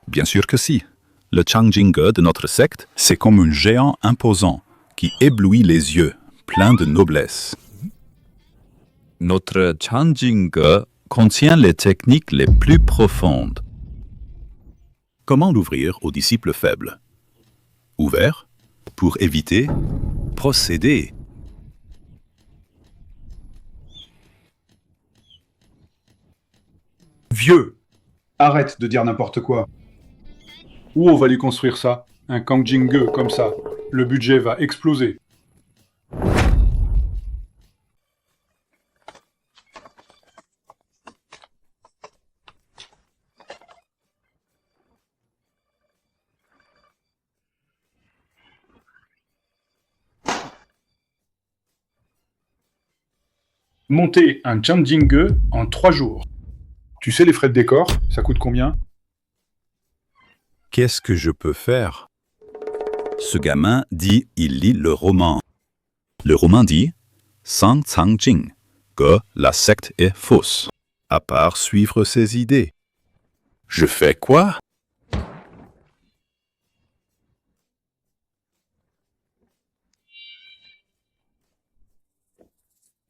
Bien sûr que si. Le Kangjinge de notre secte, c'est comme un géant imposant qui éblouit les yeux, plein de noblesse. Notre Kangjinge contient les techniques les plus profondes. Comment l'ouvrir aux disciples faibles? Ouvert pour éviter, procéder. Vieux! Arrête de dire n'importe quoi. Où on va lui construire ça? Un Kangjinge comme ça. Le budget va exploser. Monter un Changjinge en 3 jours. Tu sais les frais de décor, ça coûte combien? Qu'est-ce que je peux faire? Ce gamin dit il lit le roman. Le roman dit Sang Tsang Jing, que la secte est fausse. À part suivre ses idées. Je fais quoi?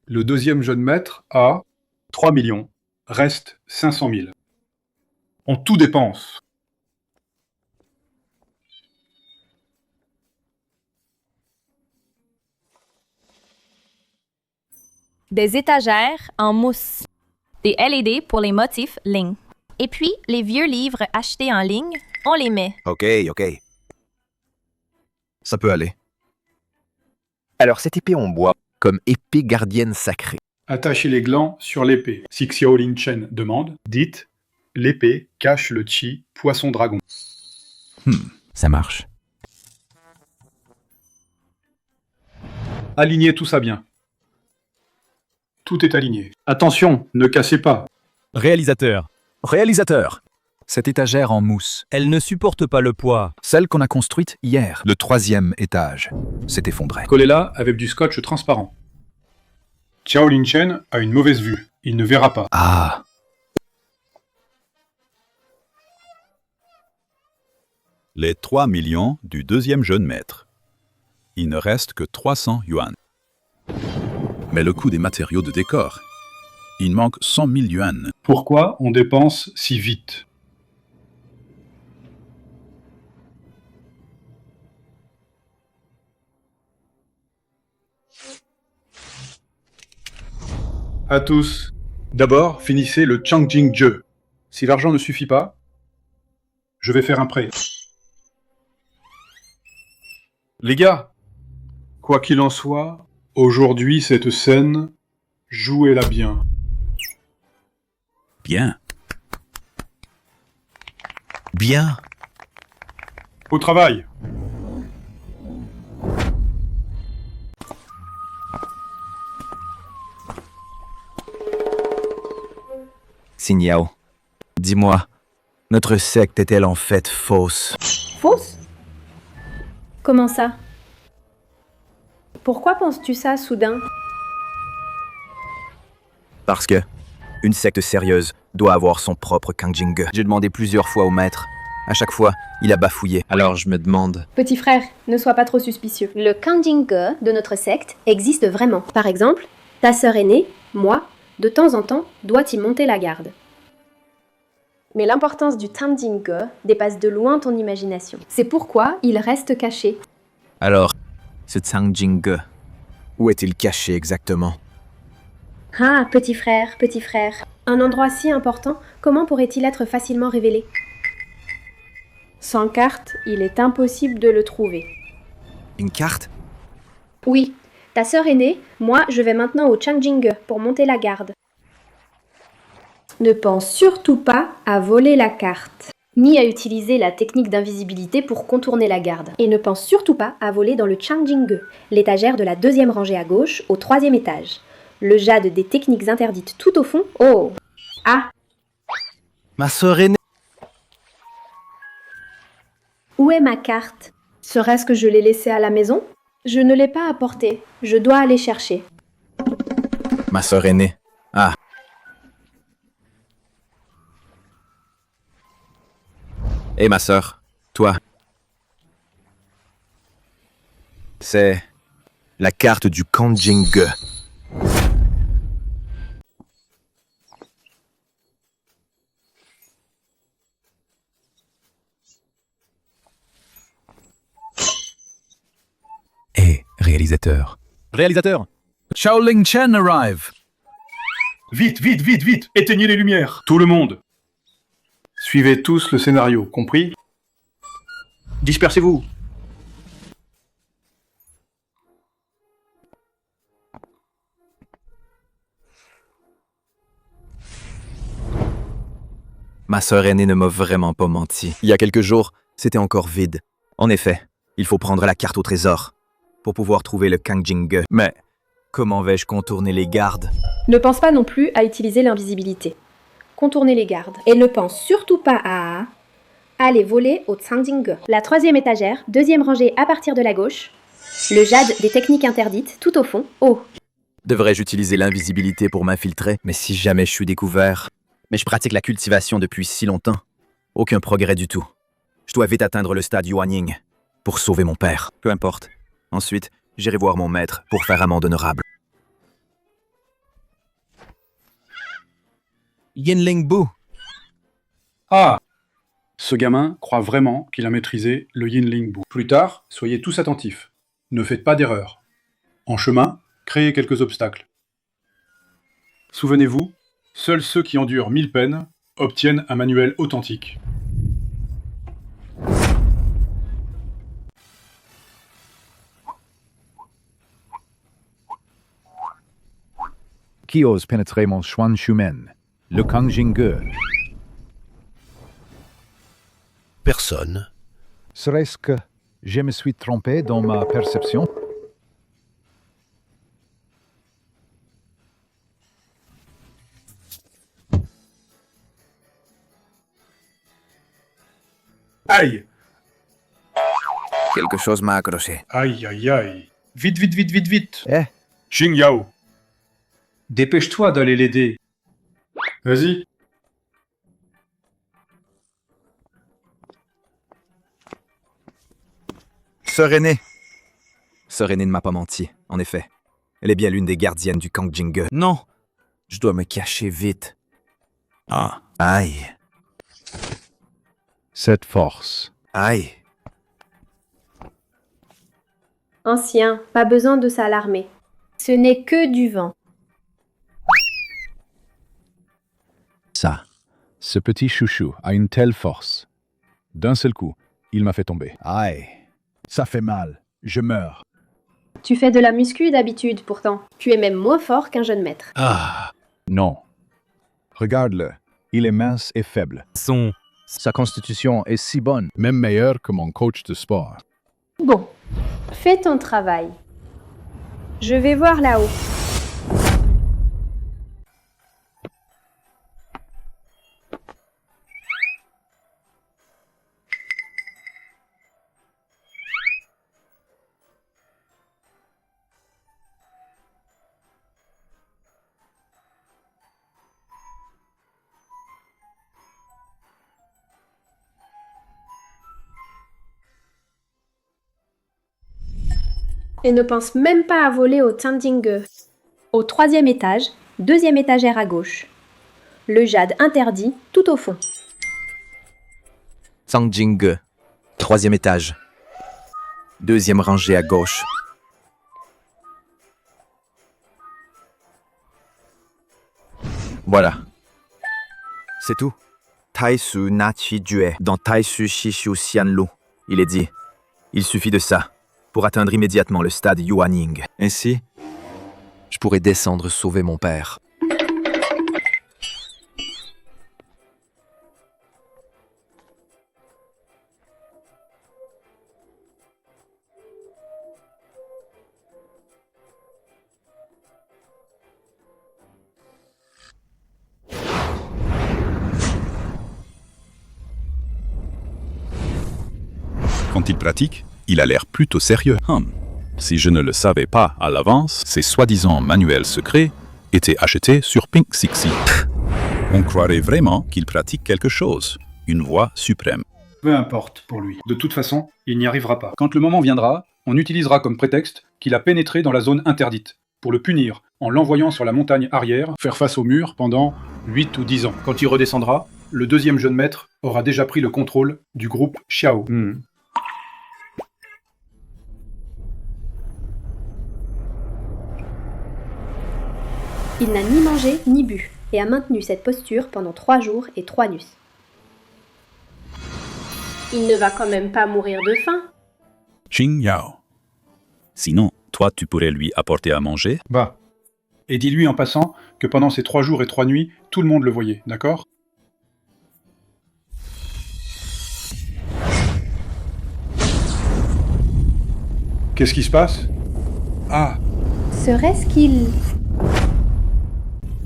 Le deuxième jeune maître a 3 millions. Reste 500 000. On tout dépense. Des étagères en mousse. Des LED pour les motifs ligne. Et puis, les vieux livres achetés en ligne, on les met. Ok. Ça peut aller. Alors cette épée en bois, comme épée gardienne sacrée. Attachez les glands sur l'épée. Si Xiao Lin Chen demande, dites « L'épée cache le chi poisson-dragon ». Ça marche. Alignez tout ça bien. Tout est aligné. Attention, ne cassez pas. Réalisateur. Cette étagère en mousse, Elle ne supporte pas le poids. celle qu'on a construite hier, le 3e étage, s'est effondrée. Collez-la avec du scotch transparent. Xiao Lin Chen a une mauvaise vue. Il ne verra pas. Ah, Les 3 millions du deuxième jeune maître. Il ne reste que 300 yuan. Mais le coût des matériaux de décor. Il manque 100 000 yuan. Pourquoi on dépense si vite? À tous. D'abord, finissez le Changjinge. Si l'argent ne suffit pas, je vais faire un prêt. Les gars, quoi qu'il en soit, aujourd'hui cette scène, jouez-la bien. Bien. Bien. Au travail. Xinyao, dis-moi, notre secte est-elle en fait fausse? Fausse? Comment ça? Pourquoi penses-tu ça soudain? Parce que une secte sérieuse doit avoir son propre Kangjinge. J'ai demandé plusieurs fois au maître. À chaque fois, il a bafouillé. Alors je me demande... Petit frère, ne sois pas trop suspicieux. Le Kangjinge de notre secte existe vraiment. Par exemple, ta sœur aînée, moi, de temps en temps, doit y monter la garde. Mais l'importance du Kangjinge dépasse de loin ton imagination. C'est pourquoi il reste caché. Alors, ce Changjinge, Où est-il caché exactement? Ah, petit frère, un endroit si important, comment pourrait-il être facilement révélé? Sans carte, il est impossible de le trouver. Une carte? Oui, ta sœur aînée, moi je vais maintenant au Changjinge pour monter la garde. Ne pense surtout pas à voler la carte, ni à utiliser la technique d'invisibilité pour contourner la garde. Et ne pense surtout pas à voler dans le Changjinge, l'étagère de la 2e rangée à gauche, au 3e étage. Le jade des techniques interdites tout au fond. Oh! Ah! ma sœur aînée... Où est ma carte? Serait-ce que je l'ai laissée à la maison? Je ne l'ai pas apportée. Je dois aller chercher. Ma sœur aînée. Ah. Et ma sœur, toi. C'est la carte du Kangjinge. Hé, réalisateur. Xiao Lin Chen arrive. Vite, vite, vite, vite! Éteignez les lumières! Tout le monde! Suivez tous le scénario, compris? Dispersez-vous! Ma sœur aînée ne m'a vraiment pas menti. Il y a quelques jours, c'était encore vide. En effet, il faut prendre la carte au trésor pour pouvoir trouver le Kangjinge. Mais comment vais-je contourner les gardes? Ne pense pas non plus à utiliser l'invisibilité. Contourner les gardes. Et ne pense surtout pas à aller voler au Tsangjingge. La 3e étagère, 2e rangée à partir de la gauche. Le jade des techniques interdites, tout au fond, haut. Devrais-je utiliser l'invisibilité pour m'infiltrer? Mais si jamais je suis découvert... Mais je pratique la cultivation depuis si longtemps. Aucun progrès du tout. Je dois vite atteindre le stade Yuanying pour sauver mon père. Peu importe. Ensuite, j'irai voir mon maître pour faire amende honorable. Yinling Bu. Ah! Ce gamin croit vraiment qu'il a maîtrisé le Yinling Bu. Plus tard, soyez tous attentifs. Ne faites pas d'erreur. En chemin, créez quelques obstacles. Souvenez-vous, seuls ceux qui endurent 1000 peines obtiennent un manuel authentique. Qui ose pénétrer mon Xuan-Shumen, le Kangjingge? Personne. Serait-ce que je me suis trompé dans ma perception? Aïe! Quelque chose m'a accroché. Aïe, aïe, aïe. Vite, vite, vite, vite, vite. Eh? Xing Yao. Dépêche-toi d'aller l'aider. Vas-y. Sœur aînée. Sœur aînée ne m'a pas menti, en effet. Elle est bien l'une des gardiennes du Kangjingge. Non! Je dois me cacher vite. Ah, aïe. Cette force. Aïe. Ancien, pas besoin de s'alarmer. Ce n'est que du vent. Ça. Ce petit chouchou a une telle force. D'un seul coup, il m'a fait tomber. Aïe. Ça fait mal. Je meurs. Tu fais de la muscu d'habitude pourtant. Tu es même moins fort qu'un jeune maître. Ah. Non. Regarde-le. Il est mince et faible. Sa constitution est si bonne, même meilleure que mon coach de sport. Bon, fais ton travail. Je vais voir là-haut. Et ne pense même pas à voler au Tsangjingge. Au 3e étage, 2e étagère à gauche. Le jade interdit, tout au fond. Tsangjingge, 3e étage. 2e rangée à gauche. Voilà. C'est tout. Taisu Nachi Jue dans Taisu Shishu Xianlu. Il est dit. Il suffit de ça pour atteindre immédiatement le stade Yuanying. Ainsi, je pourrais descendre sauver mon père. Quand il pratique, il a l'air plutôt sérieux. Si je ne le savais pas à l'avance, ces soi-disant manuels secrets étaient achetés sur Pink Sixi. On croirait vraiment qu'il pratique quelque chose, une voie suprême. Peu importe pour lui. De toute façon, il n'y arrivera pas. Quand le moment viendra, on utilisera comme prétexte qu'il a pénétré dans la zone interdite, pour le punir en l'envoyant sur la montagne arrière, faire face au mur pendant 8 ou 10 ans. Quand il redescendra, le 2e jeune maître aura déjà pris le contrôle du groupe Xiao. Il n'a ni mangé ni bu, et a maintenu cette posture pendant 3 jours et 3 nuits. Il ne va quand même pas mourir de faim. Xing Yao. Sinon, toi, tu pourrais lui apporter à manger? Va. Et dis-lui en passant que pendant ces 3 jours et 3 nuits, tout le monde le voyait, d'accord? Qu'est-ce qui se passe? Ah! Serait-ce qu'il...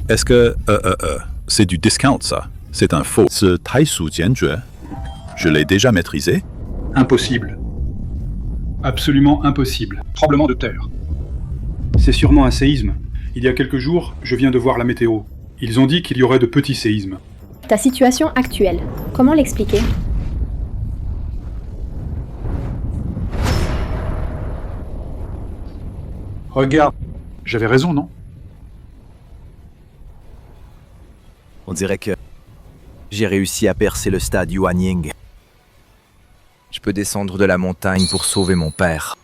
Est-ce que... c'est du discount, ça. C'est un faux. Ce Taisu Jianjue, je l'ai déjà maîtrisé? Impossible. Absolument impossible. Tremblement de terre. C'est sûrement un séisme. Il y a quelques jours, je viens de voir la météo. Ils ont dit qu'il y aurait de petits séismes. Ta situation actuelle, comment l'expliquer? Regarde, j'avais raison, non? On dirait que j'ai réussi à percer le stade Yuanying. Je peux descendre de la montagne pour sauver mon père.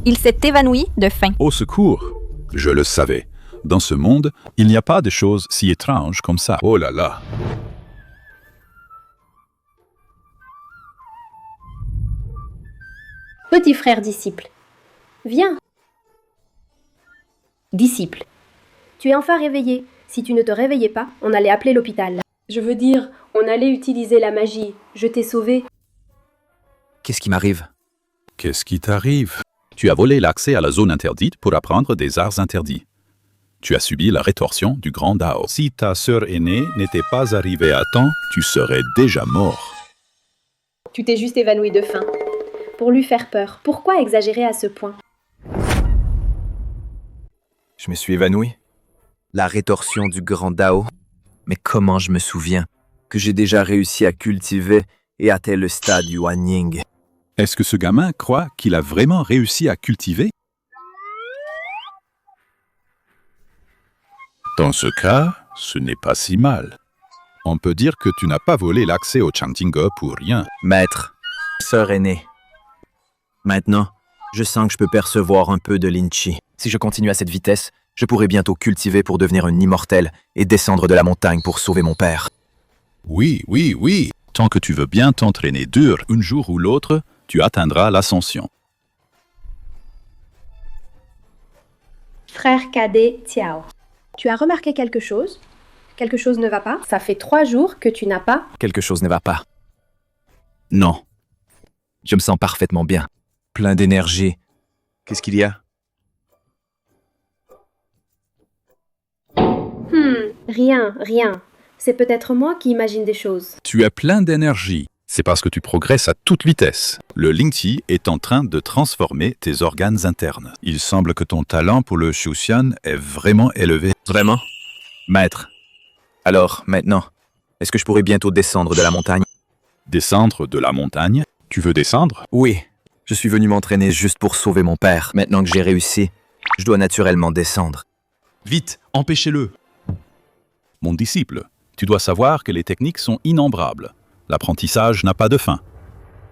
Il s'est évanoui de faim. Au secours! Je le savais. Dans ce monde, il n'y a pas de choses si étranges comme ça. Oh là là! Petit frère disciple. Viens. Disciple. Tu es enfin réveillé. Si tu ne te réveillais pas, on allait appeler l'hôpital. Je veux dire, on allait utiliser la magie. Je t'ai sauvé. Qu'est-ce qui m'arrive? Qu'est-ce qui t'arrive? Tu as volé l'accès à la zone interdite pour apprendre des arts interdits. Tu as subi la rétorsion du grand Dao. Si ta sœur aînée n'était pas arrivée à temps, tu serais déjà mort. Tu t'es juste évanoui de faim. Pour lui faire peur. Pourquoi exagérer à ce point? Je me suis évanoui. La rétorsion du grand Dao. Mais comment je me souviens que j'ai déjà réussi à cultiver et atteindre le stade Yuanying? Est-ce que ce gamin croit qu'il a vraiment réussi à cultiver? Dans ce cas, ce n'est pas si mal. On peut dire que tu n'as pas volé l'accès au Changjinge pour rien. Maître, sœur aînée. Maintenant, je sens que je peux percevoir un peu de Linchi. Si je continue à cette vitesse, je pourrai bientôt cultiver pour devenir un immortel et descendre de la montagne pour sauver mon père. Oui, oui, oui. Tant que tu veux bien t'entraîner dur, un jour ou l'autre, tu atteindras l'ascension. Frère cadet Tiao. Tu as remarqué quelque chose? Quelque chose ne va pas? Ça fait 3 jours que tu n'as pas... Quelque chose ne va pas. Non. Je me sens parfaitement bien. Plein d'énergie. Qu'est-ce qu'il y a? Rien. C'est peut-être moi qui imagine des choses. Tu es plein d'énergie. C'est parce que tu progresses à toute vitesse. Le Lingqi est en train de transformer tes organes internes. Il semble que ton talent pour le Shuxian est vraiment élevé. Vraiment? Maître. Alors, maintenant, est-ce que je pourrais bientôt descendre de la montagne? Descendre de la montagne? Tu veux descendre? Oui. Je suis venu m'entraîner juste pour sauver mon père. Maintenant que j'ai réussi, je dois naturellement descendre. Vite, empêchez-le. Mon disciple, tu dois savoir que les techniques sont innombrables. L'apprentissage n'a pas de fin.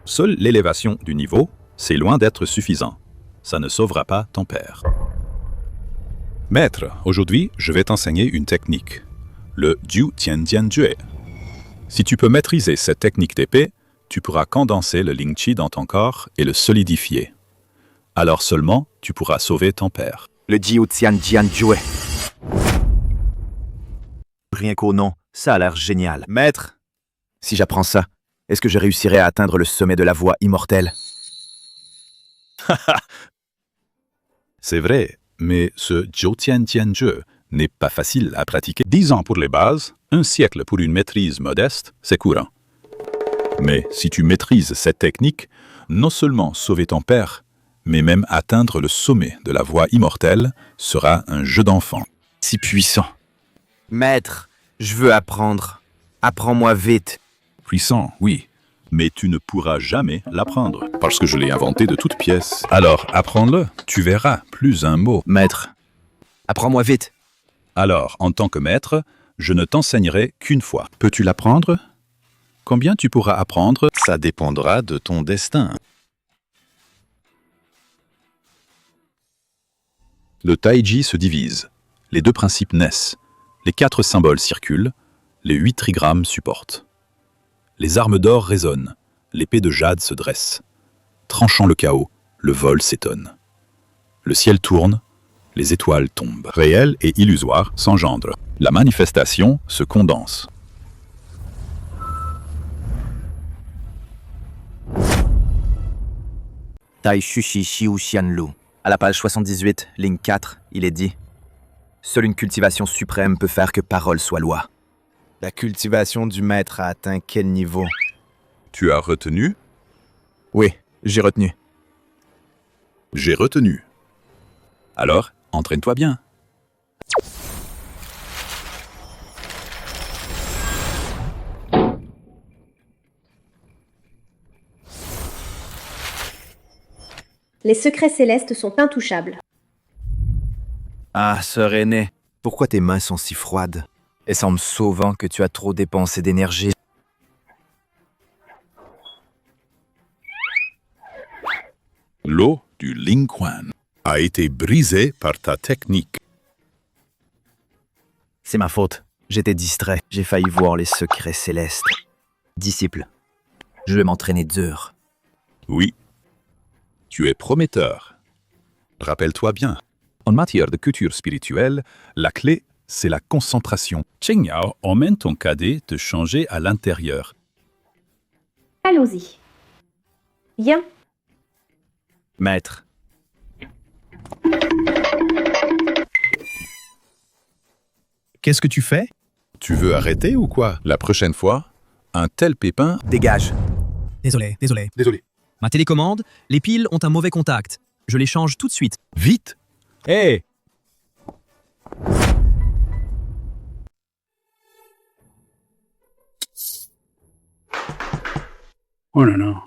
Seule l'élévation du niveau, c'est loin d'être suffisant. Ça ne sauvera pas ton père. Maître, aujourd'hui, je vais t'enseigner une technique. Le Jiu Tianjianjue. Si tu peux maîtriser cette technique d'épée, tu pourras condenser le Lingqi dans ton corps et le solidifier. Alors seulement, tu pourras sauver ton père. Le Jiu Tianjianjue. Rien qu'au nom, ça a l'air génial. Maître, si j'apprends ça, est-ce que je réussirai à atteindre le sommet de la voie immortelle? C'est vrai, mais ce Jiu Tianjianjue n'est pas facile à pratiquer. 10 ans pour les bases, 1 siècle pour une maîtrise modeste, c'est courant. Mais si tu maîtrises cette technique, non seulement sauver ton père, mais même atteindre le sommet de la voie immortelle sera un jeu d'enfant. Si puissant. Maître, je veux apprendre. Apprends-moi vite. Puissant, oui, mais tu ne pourras jamais l'apprendre, parce que je l'ai inventé de toutes pièces. Alors, apprends-le, tu verras, plus un mot. Maître, apprends-moi vite. Alors, en tant que maître, je ne t'enseignerai qu'une fois. Peux-tu l'apprendre? Combien tu pourras apprendre? Ça dépendra de ton destin. Le Taiji se divise. Les 2 principes naissent. Les 4 symboles circulent. Les 8 trigrammes supportent. Les armes d'or résonnent. L'épée de jade se dresse. Tranchant le chaos, le vol s'étonne. Le ciel tourne. Les étoiles tombent. Réel et illusoire s'engendrent. La manifestation se condense. Tai Shushi Shiu Xianlu. À la page 78, ligne 4, il est dit « Seule une cultivation suprême peut faire que parole soit loi. » La cultivation du maître a atteint quel niveau? Tu as retenu? Oui, j'ai retenu. J'ai retenu. Alors, entraîne-toi bien. Les secrets célestes sont intouchables. Ah, sœur aînée, pourquoi tes mains sont si froides? Et semble sauvant que tu as trop dépensé d'énergie. L'eau du Lingquan a été brisée par ta technique. C'est ma faute. J'étais distrait. J'ai failli voir les secrets célestes. Disciple, je vais m'entraîner dur. Oui. Tu es prometteur. Rappelle-toi bien, en matière de culture spirituelle, la clé, c'est la concentration. Cheng Yao emmène ton cadet te changer à l'intérieur. Allons-y. Viens. Maître. Qu'est-ce que tu fais? Tu veux arrêter ou quoi? La prochaine fois, un tel pépin... Dégage. Désolé. Désolé. Ma télécommande, les piles ont un mauvais contact. Je les change tout de suite. Vite! Hé! Oh là là.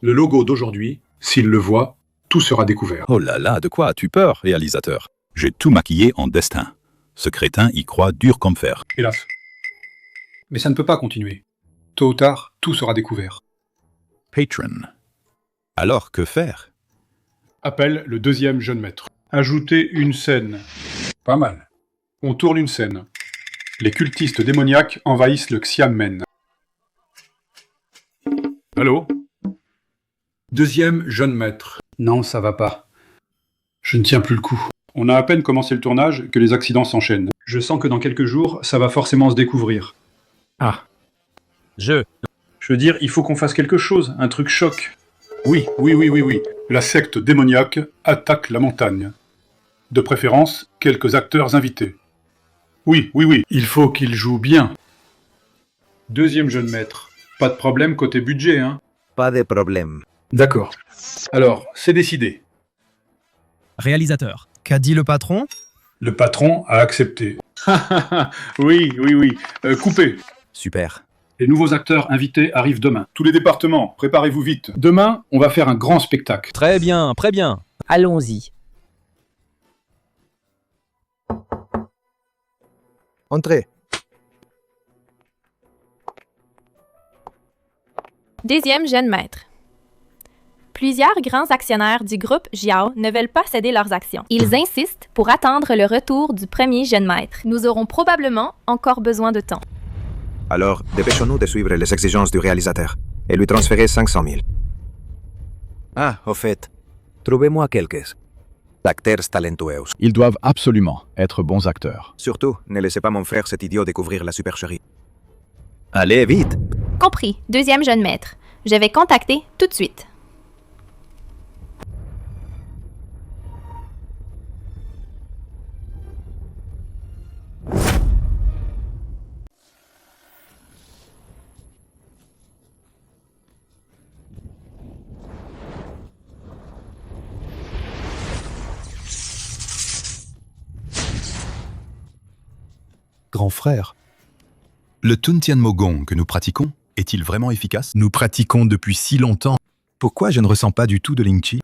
Le logo d'aujourd'hui, s'il le voit, tout sera découvert. Oh là là, de quoi as-tu peur, réalisateur? J'ai tout maquillé en destin. Ce crétin y croit dur comme fer. Hélas. Mais ça ne peut pas continuer. Tôt ou tard, tout sera découvert. Patron. Alors, que faire? Appelle le deuxième jeune maître. Ajouter une scène. Pas mal. On tourne une scène. Les cultistes démoniaques envahissent le Xiamen. Allô? Deuxième jeune maître. Non, ça va pas. Je ne tiens plus le coup. On a à peine commencé le tournage que les accidents s'enchaînent. Je sens que dans quelques jours, ça va forcément se découvrir. Ah. Je veux dire, il faut qu'on fasse quelque chose, un truc choc. Oui. La secte démoniaque attaque la montagne. De préférence, quelques acteurs invités. Oui. Il faut qu'ils jouent bien. Deuxième jeune maître. Pas de problème côté budget, hein? Pas de problème. D'accord. Alors, c'est décidé. Réalisateur, qu'a dit le patron? Le patron a accepté. Oui. Coupé. Super. Les nouveaux acteurs invités arrivent demain. Tous les départements, préparez-vous vite. Demain, on va faire un grand spectacle. Très bien. Allons-y. Entrez. Deuxième jeune maître. Plusieurs grands actionnaires du groupe Jiao ne veulent pas céder leurs actions. Ils insistent pour attendre le retour du premier jeune maître. Nous aurons probablement encore besoin de temps. Alors, dépêchons-nous de suivre les exigences du réalisateur et lui transférer 500 000. Ah, au fait, trouvez-moi quelques acteurs talentueux. Ils doivent absolument être bons acteurs. Surtout, ne laissez pas mon frère cet idiot découvrir la supercherie. Allez, vite! Compris. Deuxième jeune maître. Je vais contacter tout de suite. Grand frère. Le Tuntian Mogong que nous pratiquons est-il vraiment efficace? Nous pratiquons depuis si longtemps. Pourquoi je ne ressens pas du tout de Ling Chi?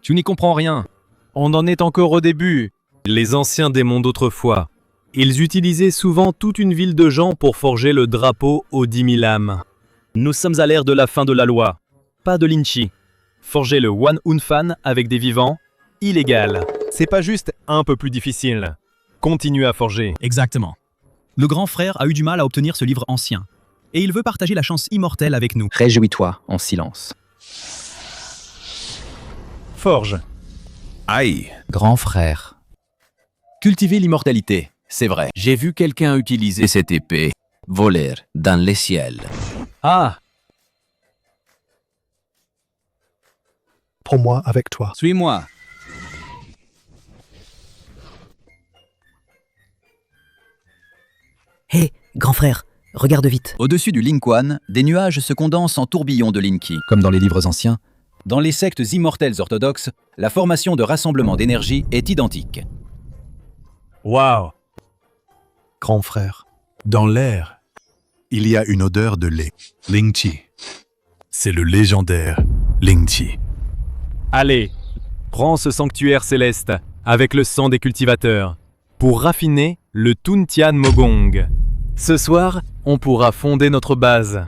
Tu n'y comprends rien. On en est encore au début. Les anciens démons d'autrefois. Ils utilisaient souvent toute une ville de gens pour forger le drapeau aux 10 000 âmes. Nous sommes à l'ère de la fin de la loi. Pas de Ling Chi. Forger le Wan Unfan avec des vivants, illégal. C'est pas juste un peu plus difficile. Continue à forger. Exactement. Le grand frère a eu du mal à obtenir ce livre ancien. Et il veut partager la chance immortelle avec nous. Réjouis-toi en silence. Forge. Aïe! Grand frère. Cultiver l'immortalité, c'est vrai. J'ai vu quelqu'un utiliser cette épée, voler dans les ciels. Ah! Prends-moi avec toi. Suis-moi. Hé, grand frère, regarde vite. Au-dessus du Lingquan, des nuages se condensent en tourbillons de Linki. Comme dans les livres anciens, Dans les sectes immortelles orthodoxes, la formation de rassemblements d'énergie est identique. Waouh! Grand frère. Dans l'air, il y a une odeur de lait. Lingqi. C'est le légendaire Lingqi. Allez, prends ce sanctuaire céleste avec le sang des cultivateurs pour raffiner le Tuntian Mogong. Ce soir, on pourra fonder notre base.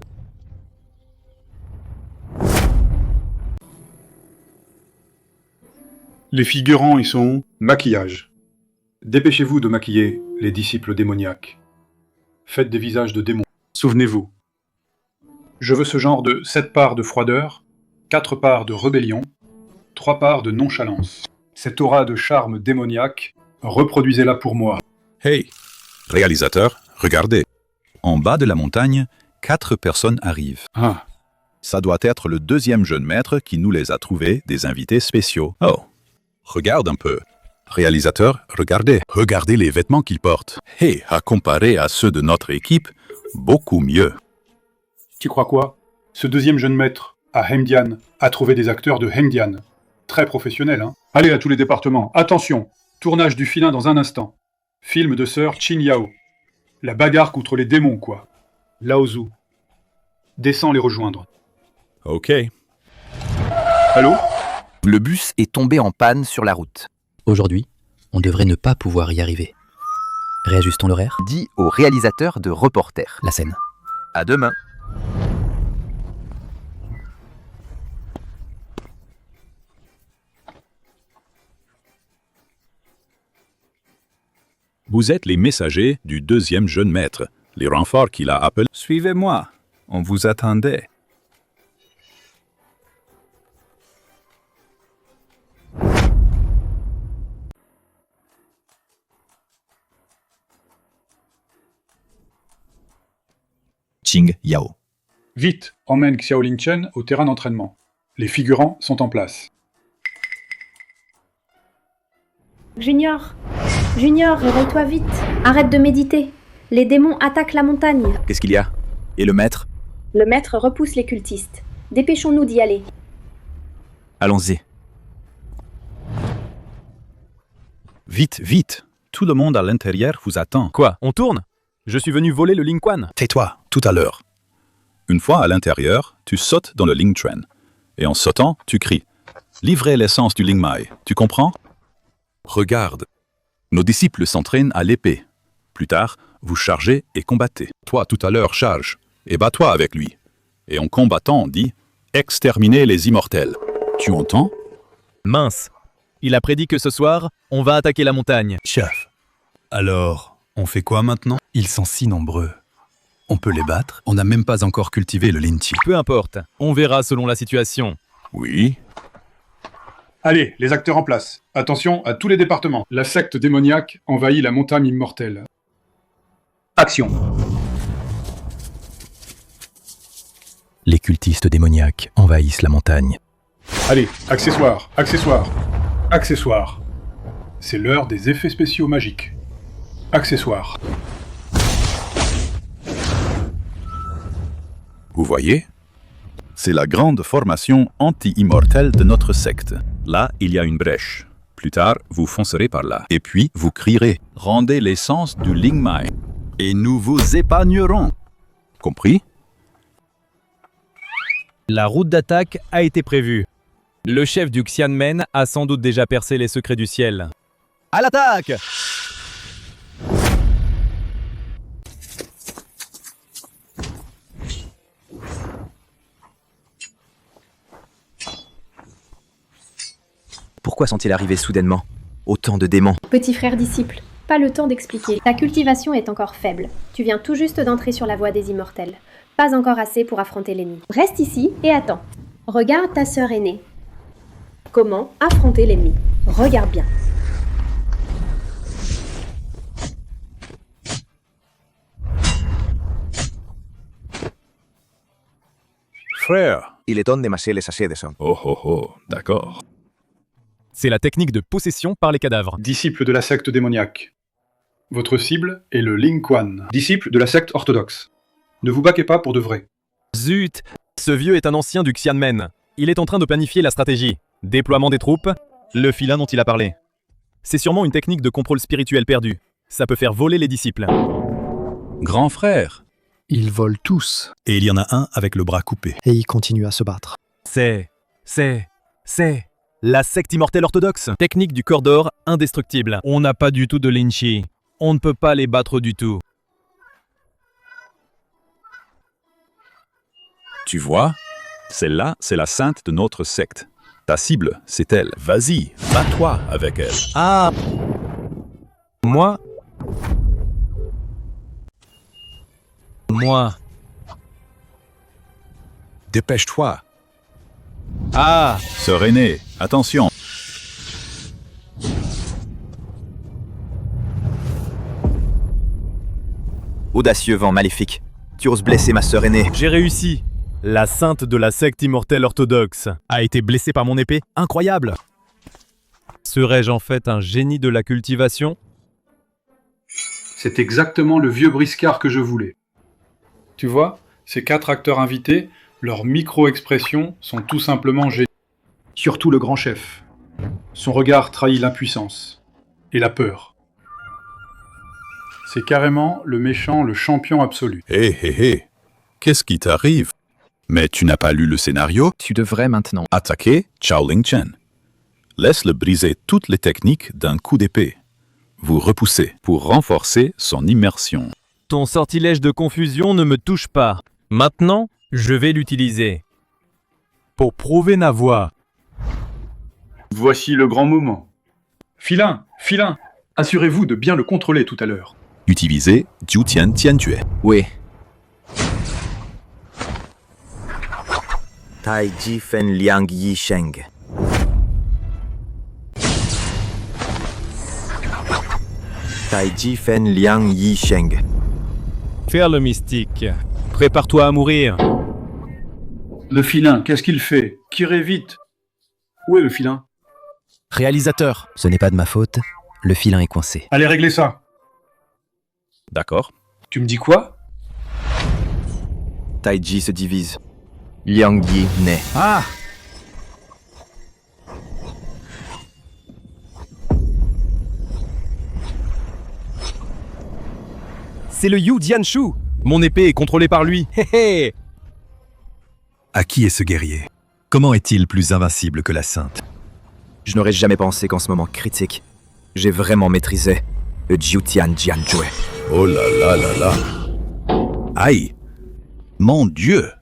Les figurants y sont maquillage. Dépêchez-vous de maquiller les disciples démoniaques. Faites des visages de démons. Souvenez-vous. Je veux ce genre de 7 parts de froideur, 4 parts de rébellion, 3 parts de nonchalance. Cette aura de charme démoniaque, reproduisez-la pour moi. Hey, réalisateur, regardez. En bas de la montagne, 4 personnes arrivent. Ah. Ça doit être le deuxième jeune maître qui nous les a trouvés des invités spéciaux. Oh, regarde un peu. Réalisateur, regardez. Regardez les vêtements qu'ils portent. Et à comparer à ceux de notre équipe, beaucoup mieux. Tu crois quoi? Ce deuxième jeune maître, à Hemdian, a trouvé des acteurs de Hemdian. Très professionnels, hein? Allez à tous les départements, attention! Tournage du filin dans un instant. Film de sœur Qin Yao. La bagarre contre les démons, quoi. Lao Zhu. Descends les rejoindre. Ok. Allô? Le bus est tombé en panne sur la route. Aujourd'hui, on devrait ne pas pouvoir y arriver. Réajustons l'horaire. Dis au réalisateur de reporter. La scène. À demain. Vous êtes les messagers du deuxième jeune maître, les renforts qu'il a appelés. Suivez-moi, on vous attendait. Qing Yao. Vite, emmène Xiaoling Chen au terrain d'entraînement. Les figurants sont en place. Junior, réveille-toi vite. Arrête de méditer. Les démons attaquent la montagne. Qu'est-ce qu'il y a? Et le maître? Le maître repousse les cultistes. Dépêchons-nous d'y aller. Allons-y. Vite, vite. Tout le monde à l'intérieur vous attend. Quoi? On tourne? Je suis venu voler le Lingquan. Tais-toi, tout à l'heure. Une fois à l'intérieur, tu sautes dans le Lingtren. Et en sautant, tu cries « Livrez l'essence du Lingmai ». Tu comprends? Regarde. Nos disciples s'entraînent à l'épée. Plus tard, vous chargez et combattez. Toi, tout à l'heure, charge et bats-toi avec lui. Et en combattant, on dit « Exterminer les immortels ». Tu entends? Mince. Il a prédit que ce soir, on va attaquer la montagne. Chef, alors, on fait quoi maintenant? Ils sont si nombreux. On peut les battre? On n'a même pas encore cultivé le Linchi. Peu importe, on verra selon la situation. Oui. Allez, les acteurs en place. Attention à tous les départements. La secte démoniaque envahit la montagne immortelle. Action. Les cultistes démoniaques envahissent la montagne. Allez, accessoires, accessoires, accessoires. C'est l'heure des effets spéciaux magiques. Accessoires. Vous voyez? C'est la grande formation anti-immortelle de notre secte. Là, il y a une brèche. Plus tard, vous foncerez par là. Et puis, vous crierez « Rendez l'essence du Lingmai » et nous vous épargnerons. Compris? La route d'attaque a été prévue. Le chef du Xianmen a sans doute déjà percé les secrets du ciel. À l'attaque! Pourquoi sont-ils arrivés soudainement? Autant de démons. Petit frère disciple, pas le temps d'expliquer. Ta cultivation est encore faible. Tu viens tout juste d'entrer sur la voie des immortels. Pas encore assez pour affronter l'ennemi. Reste ici et attends. Regarde ta sœur aînée. Comment affronter l'ennemi? Regarde bien. Frère. Il est temps de masser les sachets de sang. Oh oh oh, d'accord. C'est la technique de possession par les cadavres. Disciple de la secte démoniaque. Votre cible est le Ling Quan, disciple de la secte orthodoxe. Ne vous baquez pas pour de vrai. Zut! Ce vieux est un ancien du Xianmen. Il est en train de planifier la stratégie. Déploiement des troupes, le filin dont il a parlé. C'est sûrement une technique de contrôle spirituel perdu. Ça peut faire voler les disciples. Grand frère. Ils volent tous. Et il y en a un avec le bras coupé. Et ils continuent à se battre. C'est la secte immortelle orthodoxe. Technique du corps d'or indestructible. On n'a pas du tout de Linchi. On ne peut pas les battre du tout. Tu vois, celle-là, c'est la sainte de notre secte. Ta cible, c'est elle. Vas-y, bats-toi avec elle. Ah! Moi? Dépêche-toi. Ah! Sœur aînée, attention. Audacieux vent maléfique. Tu oses blesser ma sœur aînée. J'ai réussi. La sainte de la secte immortelle orthodoxe a été blessée par mon épée. Incroyable! Serais-je en fait un génie de la cultivation? C'est exactement le vieux briscard que je voulais. Tu vois, ces 4 acteurs invités, leurs micro-expressions sont tout simplement géniales. Surtout le grand chef. Son regard trahit l'impuissance et la peur. C'est carrément le méchant, le champion absolu. Hé, hé, hé. Qu'est-ce qui t'arrive? Mais tu n'as pas lu le scénario? Tu devrais maintenant. Attaquer Chao Ling Chen. Laisse-le briser toutes les techniques d'un coup d'épée. Vous repoussez pour renforcer son immersion. Ton sortilège de confusion ne me touche pas. Maintenant, je vais l'utiliser. Pour prouver ma voix. Voici le grand moment. Filin, assurez-vous de bien le contrôler tout à l'heure. Utilisez Jiu Tian Tian Tue. Oui. Tai Ji Fen Liang Yi Sheng. Tai Ji Fen Liang Yi Sheng. Faire le mystique. Prépare-toi à mourir. Le filin, qu'est-ce qu'il fait? Tirez vite. Où est le filin? Réalisateur. Ce n'est pas de ma faute. Le filin est coincé. Allez régler ça. D'accord. Tu me dis quoi? Tai Ji se divise. Liang Yi naît. Ah! C'est le Yu Dianshu. Mon épée est contrôlée par lui. Hé hé. À qui est ce guerrier? Comment est-il plus invincible que la sainte? Je n'aurais jamais pensé qu'en ce moment critique, j'ai vraiment maîtrisé le Jiu Tian Jian Jue. Oh là là là là. Aïe. Mon Dieu.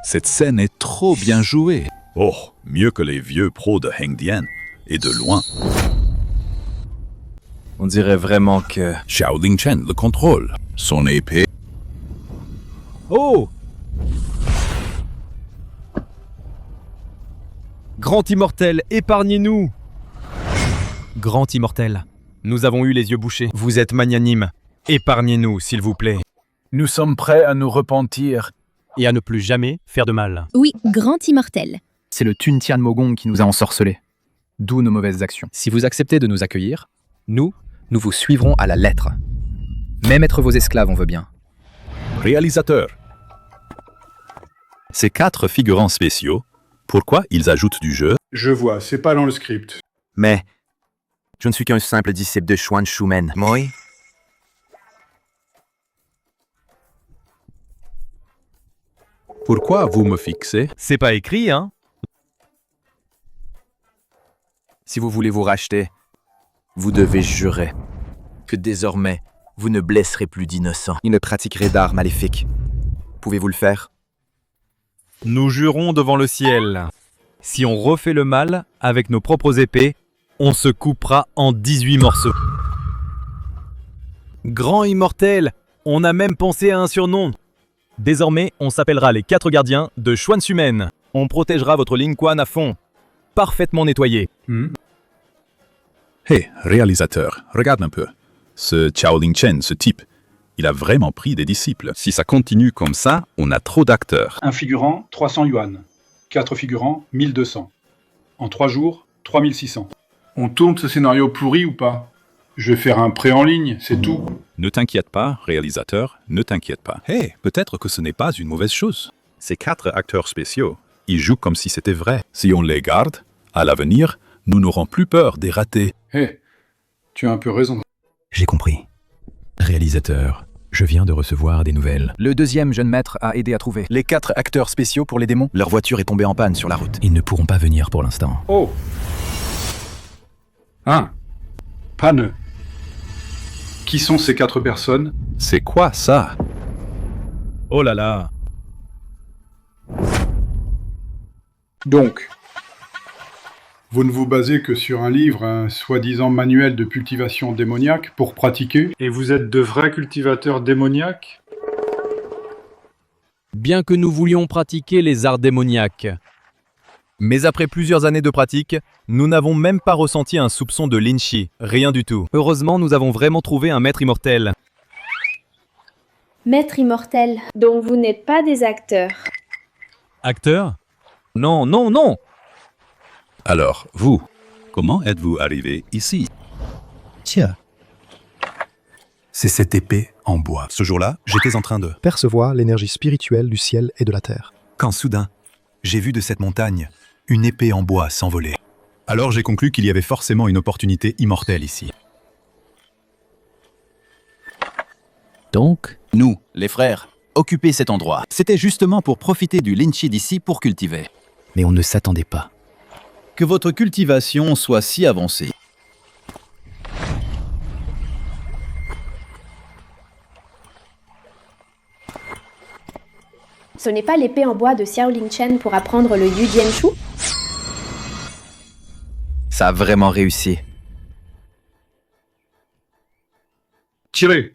Cette scène est trop bien jouée. Oh, mieux que les vieux pros de Hengdian. Et de loin. On dirait vraiment que... Chao Ling Chen le contrôle. Son épée... Oh! Grand immortel, épargnez-nous! Grand immortel, nous avons eu les yeux bouchés. Vous êtes magnanime. Épargnez-nous, s'il vous plaît. Nous sommes prêts à nous repentir. Et à ne plus jamais faire de mal. Oui, grand immortel. C'est le Tun Tian Mogong qui nous a ensorcelés. D'où nos mauvaises actions. Si vous acceptez de nous accueillir, nous vous suivrons à la lettre. Même être vos esclaves, on veut bien. Réalisateur. Ces 4 figurants spéciaux, pourquoi ils ajoutent du jeu? Je vois, c'est pas dans le script. Mais je ne suis qu'un simple disciple de Xuan Shumen. Moi? Pourquoi vous me fixez? C'est pas écrit, hein? Si vous voulez vous racheter, vous devez jurer que désormais, vous ne blesserez plus d'innocents et ne pratiquerez d'arts maléfiques. Pouvez-vous le faire? Nous jurons devant le ciel. Si on refait le mal avec nos propres épées, on se coupera en 18 morceaux. Grand immortel, on a même pensé à un surnom. Désormais, on s'appellera les 4 gardiens de Xuan Shumen. On protégera votre Ling Quan à fond. Parfaitement nettoyé. Hé, réalisateur, regarde un peu. Ce Chao Ling Chen, ce type, Il a vraiment pris des disciples. Si ça continue comme ça, on a trop d'acteurs. Un figurant, 300 yuan. 4 figurants, 1200. En 3 jours, 3600. On tourne ce scénario pourri ou pas? Je vais faire un prêt en ligne, c'est tout. Ne t'inquiète pas, réalisateur, ne t'inquiète pas. Hé, peut-être que ce n'est pas une mauvaise chose. Ces 4 acteurs spéciaux, ils jouent comme si c'était vrai. Si on les garde, à l'avenir, nous n'aurons plus peur des ratés. Hé, tu as un peu raison. J'ai compris. Réalisateur, je viens de recevoir des nouvelles. Le deuxième jeune maître a aidé à trouver. Les 4 acteurs spéciaux pour les démons, leur voiture est tombée en panne sur la route. Ils ne pourront pas venir pour l'instant. Oh. Panne. Qui sont ces 4 personnes? C'est quoi ça? Oh là là. Donc, vous ne vous basez que sur un livre, un soi-disant manuel de cultivation démoniaque pour pratiquer? Et vous êtes de vrais cultivateurs démoniaques? Bien que nous voulions pratiquer les arts démoniaques. Mais après plusieurs années de pratique, nous n'avons même pas ressenti un soupçon de Linchi, rien du tout. Heureusement, nous avons vraiment trouvé un maître immortel. Maître immortel, donc vous n'êtes pas des acteurs. Acteur? Non, non, non! Alors, vous, comment êtes-vous arrivé ici? Tiens. C'est cette épée en bois. Ce jour-là, j'étais en train de... Percevoir l'énergie spirituelle du ciel et de la terre. Quand soudain, j'ai vu de cette montagne une épée en bois s'envoler. Alors j'ai conclu qu'il y avait forcément une opportunité immortelle ici. Donc, nous, les frères, occuper cet endroit, c'était justement pour profiter du Linchi d'ici pour cultiver. Mais on ne s'attendait pas. Que votre cultivation soit si avancée. Ce n'est pas l'épée en bois de Xiaoling Chen pour apprendre le Yu Jianshu? Ça a vraiment réussi. Tirez!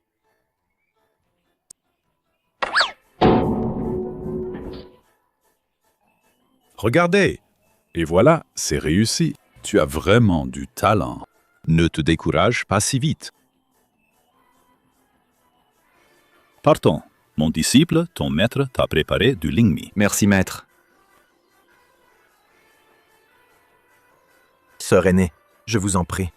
Regardez! Et voilà, c'est réussi. Tu as vraiment du talent. Ne te décourage pas si vite. Partons. Mon disciple, ton maître, t'a préparé du Lingmi. Merci, maître. Sœur aînée, je vous en prie.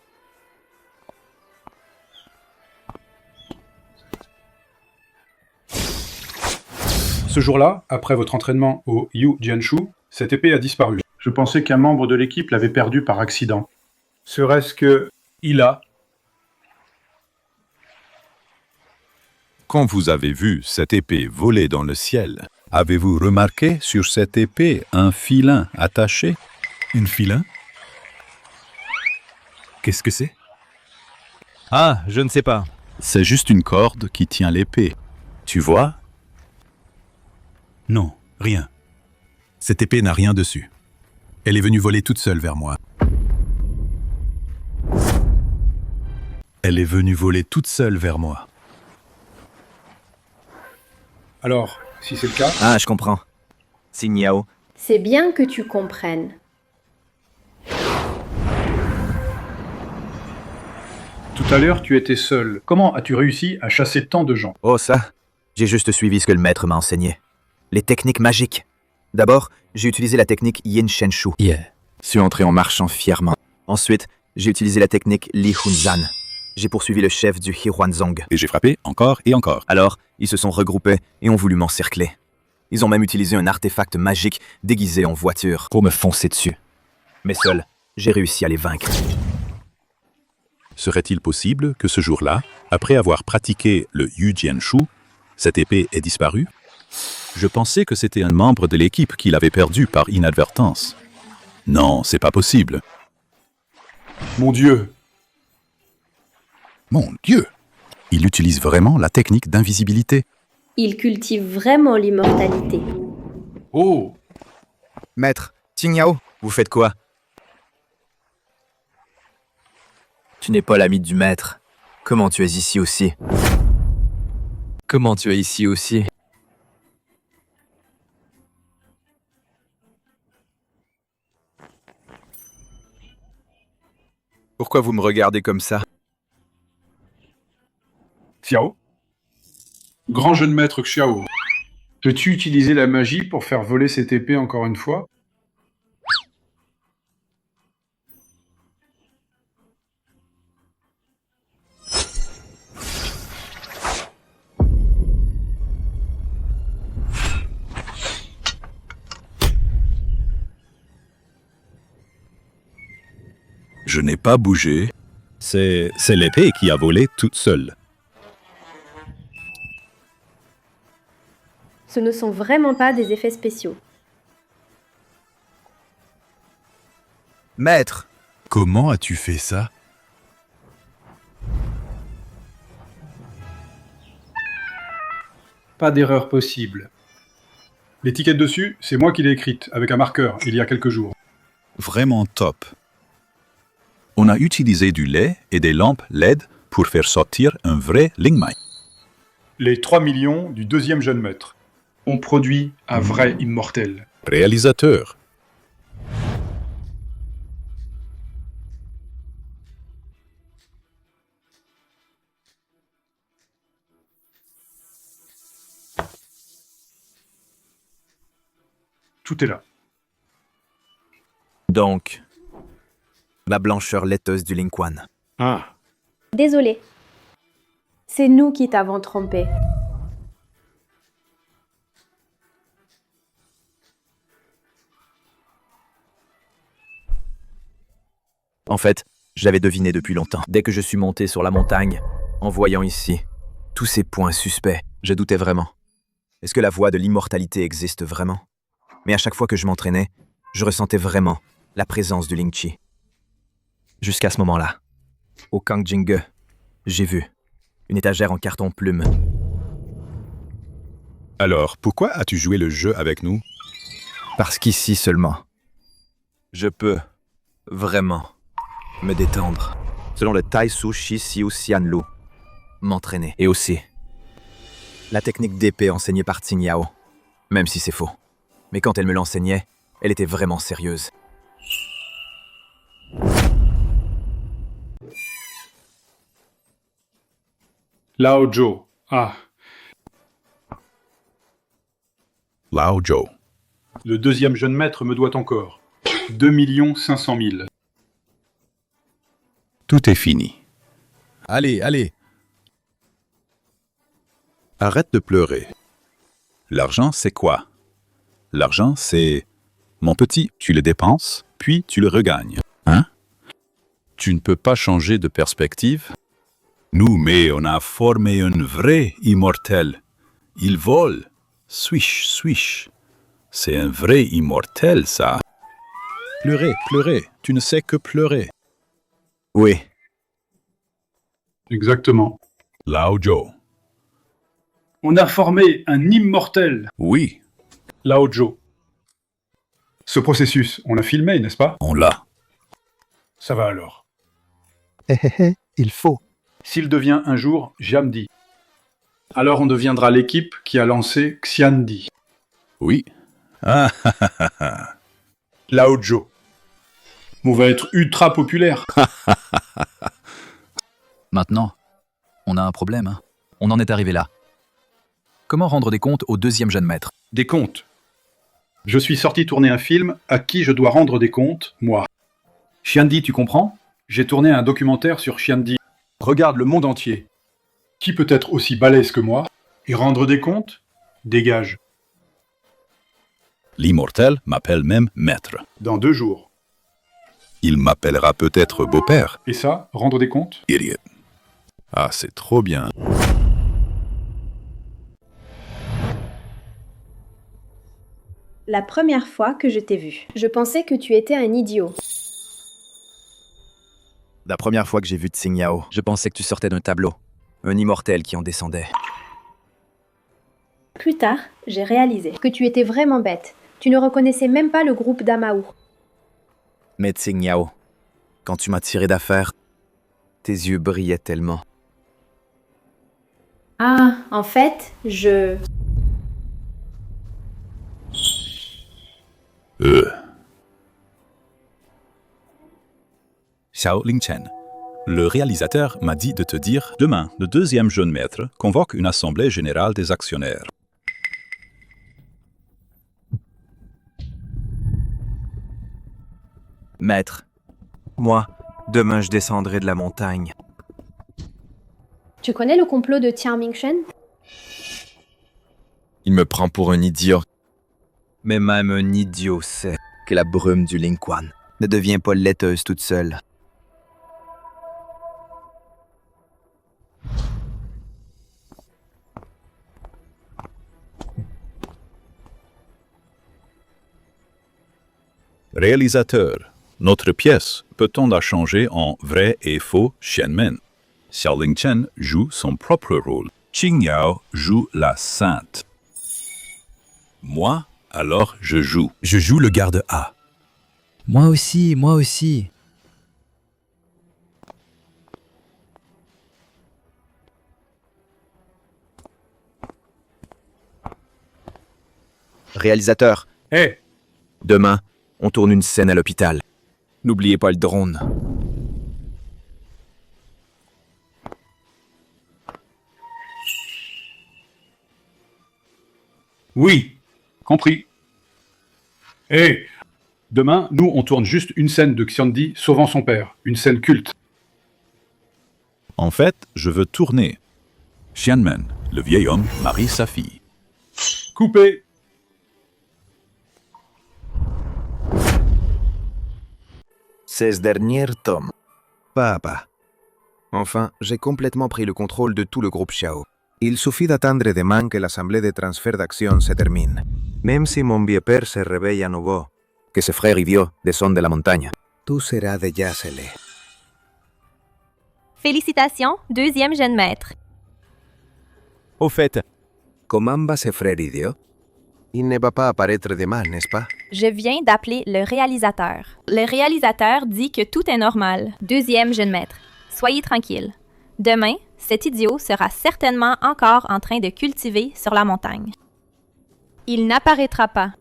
Ce jour-là, après votre entraînement au Yu Jianshu, cette épée a disparu. Je pensais qu'un membre de l'équipe l'avait perdue par accident. Serait-ce que... il a... Quand vous avez vu cette épée voler dans le ciel, avez-vous remarqué sur cette épée un filin attaché? Une filin? Qu'est-ce que c'est? Ah, je ne sais pas. C'est juste une corde qui tient l'épée. Tu vois? Non, rien. Cette épée n'a rien dessus. Elle est venue voler toute seule vers moi. Elle est venue voler toute seule vers moi. Alors, si c'est le cas... Ah, je comprends. Signiao. C'est bien que tu comprennes. Tout à l'heure, tu étais seul. Comment as-tu réussi à chasser tant de gens? Oh ça, j'ai juste suivi ce que le maître m'a enseigné. Les techniques magiques. D'abord, j'ai utilisé la technique Yin Shenshu. Yeah. Je suis entré en marchant fièrement. Ensuite, j'ai utilisé la technique Li Hunzan. J'ai poursuivi le chef du Hihuanzong. Et j'ai frappé encore et encore. Alors, ils se sont regroupés et ont voulu m'encercler. Ils ont même utilisé un artefact magique déguisé en voiture pour me foncer dessus. Mais seul, j'ai réussi à les vaincre. Serait-il possible que ce jour-là, après avoir pratiqué le Yu Jianshu, cette épée ait disparu? Je pensais que c'était un membre de l'équipe qui l'avait perdue par inadvertance. Non, c'est pas possible. Mon Dieu! Mon Dieu! Il utilise vraiment la technique d'invisibilité. Il cultive vraiment l'immortalité. Oh! Maître, Tingniao, vous faites quoi? Tu n'es pas l'ami du maître. Comment tu es ici aussi? Comment tu es ici aussi? Pourquoi vous me regardez comme ça? Xiao? Grand jeune maître Xiao, peux-tu utiliser la magie pour faire voler cette épée encore une fois? Je n'ai pas bougé. C'est l'épée qui a volé toute seule. Ce ne sont vraiment pas des effets spéciaux. Maître! Comment as-tu fait ça? Pas d'erreur possible. L'étiquette dessus, c'est moi qui l'ai écrite, avec un marqueur, il y a quelques jours. Vraiment top. On a utilisé du lait et des lampes LED pour faire sortir un vrai Lingmai. Les 3 millions du deuxième jeune maître. On produit un vrai immortel. Réalisateur. Tout est là. Donc, la blancheur laiteuse du Lingquan. Ah. Désolé. C'est nous qui t'avons trompé. En fait, je l'avais deviné depuis longtemps. Dès que je suis monté sur la montagne, en voyant ici tous ces points suspects, je doutais vraiment. Est-ce que la voie de l'immortalité existe vraiment? Mais à chaque fois que je m'entraînais, je ressentais vraiment la présence du Ling Chi. Jusqu'à ce moment-là, au Kangjinge, j'ai vu une étagère en carton plume. Alors, pourquoi as-tu joué le jeu avec nous? Parce qu'ici seulement, je peux vraiment me détendre, selon le Tai Su Shi Siu Xian Lu, m'entraîner. Et aussi, la technique d'épée enseignée par Tsing Yao, même si c'est faux. Mais quand elle me l'enseignait, elle était vraiment sérieuse. Lao Zhou. Ah. Lao Zhou. Le deuxième jeune maître me doit encore 2 500 000. Tout est fini. Allez, allez. Arrête de pleurer. L'argent, c'est quoi? L'argent, c'est... Mon petit, tu le dépenses, puis tu le regagnes. Hein? Tu ne peux pas changer de perspective? Nous, mais on a formé un vrai immortel. Il vole. Swish, swish. C'est un vrai immortel, ça. Pleurer, pleurer. Tu ne sais que pleurer. Oui. Exactement. Lao Zhou. On a formé un immortel. Oui. Lao Zhou. Ce processus, on l'a filmé, n'est-ce pas? On l'a. Ça va alors. Il faut. S'il devient un jour Jiamdi, alors on deviendra l'équipe qui a lancé Xiandi. Oui. Ah, Lao Zhou. On va être ultra populaire. Maintenant, on a un problème. Hein. On en est arrivé là. Comment rendre des comptes au deuxième jeune maître? Des comptes. Je suis sorti tourner un film à qui je dois rendre des comptes, moi. Xiandi, tu comprends? J'ai tourné un documentaire sur Xiandi. Regarde le monde entier. Qui peut être aussi balèze que moi et rendre des comptes? Dégage. L'immortel m'appelle même maître. Dans 2 jours. Il m'appellera peut-être beau-père. Et ça, rendre des comptes? Idiot. Ah, c'est trop bien. La première fois que je t'ai vu, je pensais que tu étais un idiot. La première fois que j'ai vu Tsing Yao, je pensais que tu sortais d'un tableau. Un immortel qui en descendait. Plus tard, j'ai réalisé que tu étais vraiment bête. Tu ne reconnaissais même pas le groupe d'Amaou. Mais Tsing Yao, quand tu m'as tiré d'affaire, tes yeux brillaient tellement. Ah, en fait, je... Xiao Lingchen, Le réalisateur m'a dit de te dire, demain, le deuxième jeune maître convoque une assemblée générale des actionnaires. Maître, moi, demain je descendrai de la montagne. Tu connais le complot de Tian Mingshen? Il me prend pour un idiot. Mais même un idiot sait que la brume du Lingquan ne devient pas laiteuse toute seule. Réalisateur, notre pièce, peut-on la changer en vrai et faux Xianmen? Xiaoling Chen joue son propre rôle. Qing Yao joue la sainte. Moi, alors je joue. Je joue le garde A. Moi aussi, moi aussi. Réalisateur. Hé! Demain, on tourne une scène à l'hôpital. N'oubliez pas le drone. Oui, compris. Hé! Demain, nous, on tourne juste une scène de Xiandi sauvant son père. Une scène culte. En fait, je veux tourner. Xianmen, le vieil homme, marie sa fille. Coupé! Ces derniers tomes. Papa. Enfin, j'ai complètement pris le contrôle de tout le groupe Xiao. Il suffit d'attendre demain que l'assemblée de transfert d'actions se termine. Même si mon vieux père se réveille à nouveau, Que ce frère idiot descende de la montagne. tout sera déjà scellé. Félicitations, deuxième jeune maître. Au fait, Comment va ce frère idiot? Il ne va pas apparaître demain, n'est-ce pas? Je viens d'appeler le réalisateur. Le réalisateur dit que tout est normal. Deuxième jeune maître. Soyez tranquille. Demain, cet idiot sera certainement encore en train de cultiver sur la montagne. Il n'apparaîtra pas.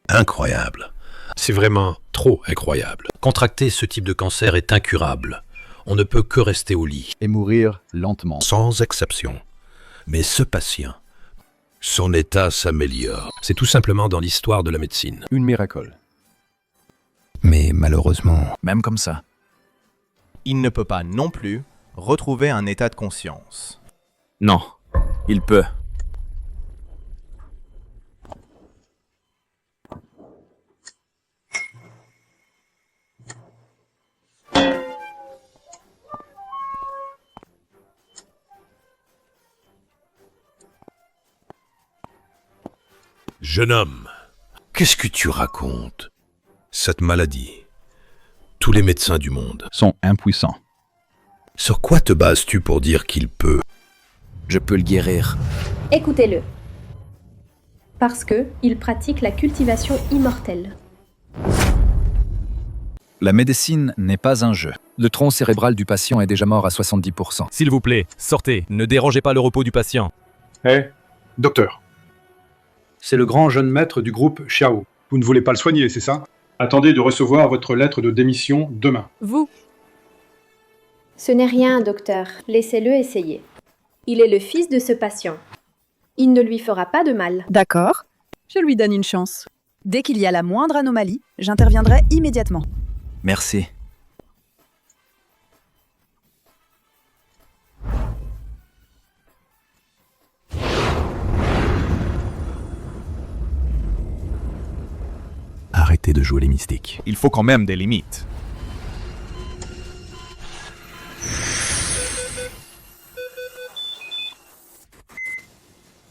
Incroyable. C'est vraiment trop incroyable. Contracter ce type de cancer est incurable. On ne peut que rester au lit. Et mourir lentement. Sans exception. Mais ce patient, son état s'améliore. C'est tout simplement dans l'histoire de la médecine. Une miracle. Mais malheureusement, Même comme ça. Il ne peut pas non plus retrouver un état de conscience. non, il peut. Jeune homme, qu'est-ce que tu racontes? Cette maladie, tous les médecins du monde sont impuissants. Sur quoi te bases-tu pour dire qu'il peut? Je peux le guérir. Écoutez-le. Parce que il pratique la cultivation immortelle. La médecine n'est pas un jeu. Le tronc cérébral du patient est déjà mort à 70%. S'il vous plaît, sortez. Ne dérangez pas le repos du patient. Hé, docteur. C'est le grand jeune maître du groupe Xiao. Vous ne voulez pas le soigner, c'est ça? Attendez de recevoir votre lettre de démission demain. Vous. Ce n'est rien, docteur. Laissez-le essayer. Il est le fils de ce patient. Il ne lui fera pas de mal. D'accord. Je lui donne une chance. Dès qu'il y a la moindre anomalie, j'interviendrai immédiatement. Merci. arrêtez de jouer les mystiques. Il faut quand même des limites.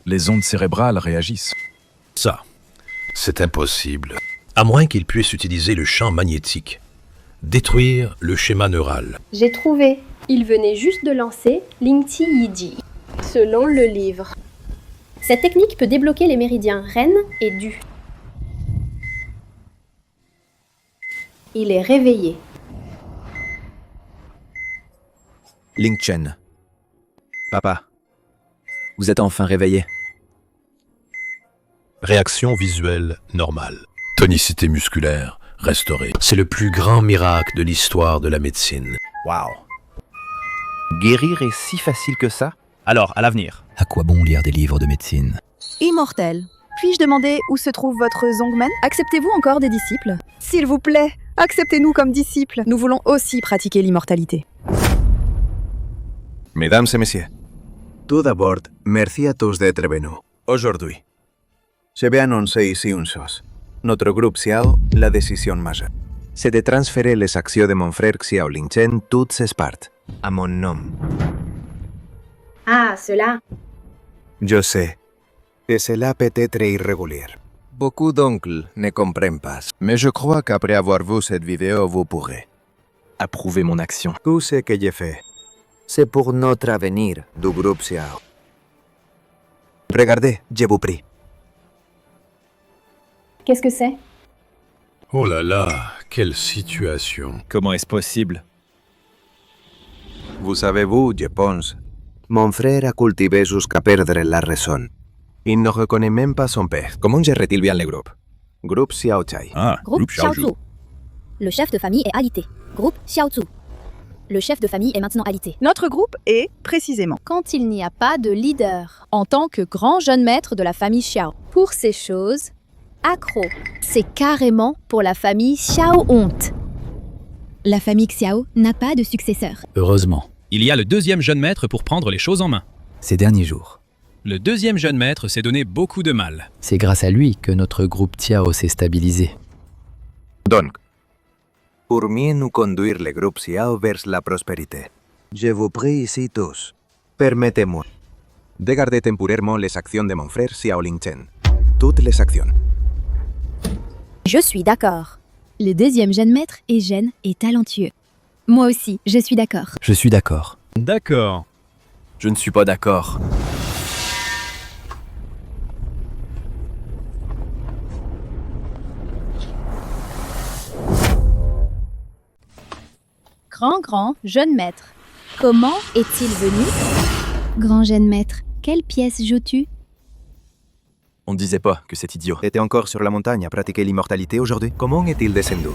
Les ondes cérébrales réagissent. Ça, c'est impossible. À moins qu'il puisse utiliser le champ magnétique. Détruire le schéma neural. J'ai trouvé. Il venait juste de lancer Lingti Yiji, selon le livre. Cette technique peut débloquer les méridiens Ren et Du. Il est réveillé. Ling Chen. Papa, vous êtes enfin réveillé. Réaction visuelle normale. Tonicité musculaire restaurée. C'est le plus grand miracle de l'histoire de la médecine. Waouh. Guérir est si facile que ça? Alors, à l'avenir. À quoi bon lire des livres de médecine? Immortel. Puis-je demander où se trouve votre Zongmen? Acceptez-vous encore des disciples? S'il vous plaît, acceptez-nous comme disciples. Nous voulons aussi pratiquer l'immortalité. Mesdames et messieurs, tout d'abord, merci à tous d'être venus. Aujourd'hui, je vais annoncer ici une chose. Notre groupe Xiao, la décision majeure, c'est de transférer les actions de mon frère Xiao Lingchen, toutes ses parts, à mon nom. Ah, cela. Je sais que cela peut être irrégulier. Beaucoup d'oncles ne comprennent pas, mais je crois qu'après avoir vu cette vidéo, vous pourrez approuver mon action. Tout ce que j'ai fait, c'est pour notre avenir du groupe Xiao. Regardez, je vous prie. Qu'est-ce que c'est? Oh là là, quelle situation. Comment est-ce possible? Vous savez-vous, je pense, mon frère a cultivé jusqu'à perdre la raison. Il ne reconnaît même pas son père. Comment gère-t-il bien le groupe? Groupe Xiao Chai. Ah, Groupe Xiaozu. Le chef de famille est alité. Groupe Xiaozu. Le chef de famille est maintenant alité. Notre groupe est, précisément, Quand il n'y a pas de leader. En tant que grand jeune maître de la famille Xiao. Pour ces choses, accro. C'est carrément pour la famille Xiao Honte. La famille Xiao n'a pas de successeur. Heureusement. Il y a le deuxième jeune maître pour prendre les choses en main. Ces derniers jours, Le deuxième jeune maître s'est donné beaucoup de mal. c'est grâce à lui que notre groupe Tiao s'est stabilisé. Donc, pour mieux nous conduire le groupe Xiao vers la prospérité, je vous prie ici tous, permettez-moi de garder temporairement les actions de mon frère Xiao Lingchen. Toutes les actions. Je suis d'accord. Le deuxième jeune maître est jeune et talentueux. Moi aussi, je suis d'accord. Je suis d'accord. D'accord. Je ne suis pas d'accord. Grand jeune maître. Comment est-il venu? Grand jeune maître, quelle pièce joues-tu? On ne disait pas que cet idiot Était encore sur la montagne à pratiquer l'immortalité aujourd'hui? Comment est-il descendu?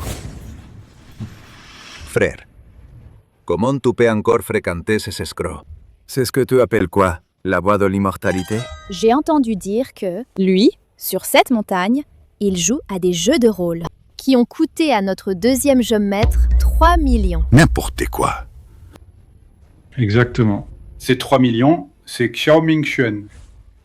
Frère, comment tu peux encore fréquenter ces escrocs? C'est ce que tu appelles quoi? La voie de l'immortalité? J'ai entendu dire que, lui, sur cette montagne, il joue à des jeux de rôle qui ont coûté à notre deuxième jeune maître 3 millions. N'importe quoi. Exactement. Ces 3 millions, c'est Xiao Mingxuan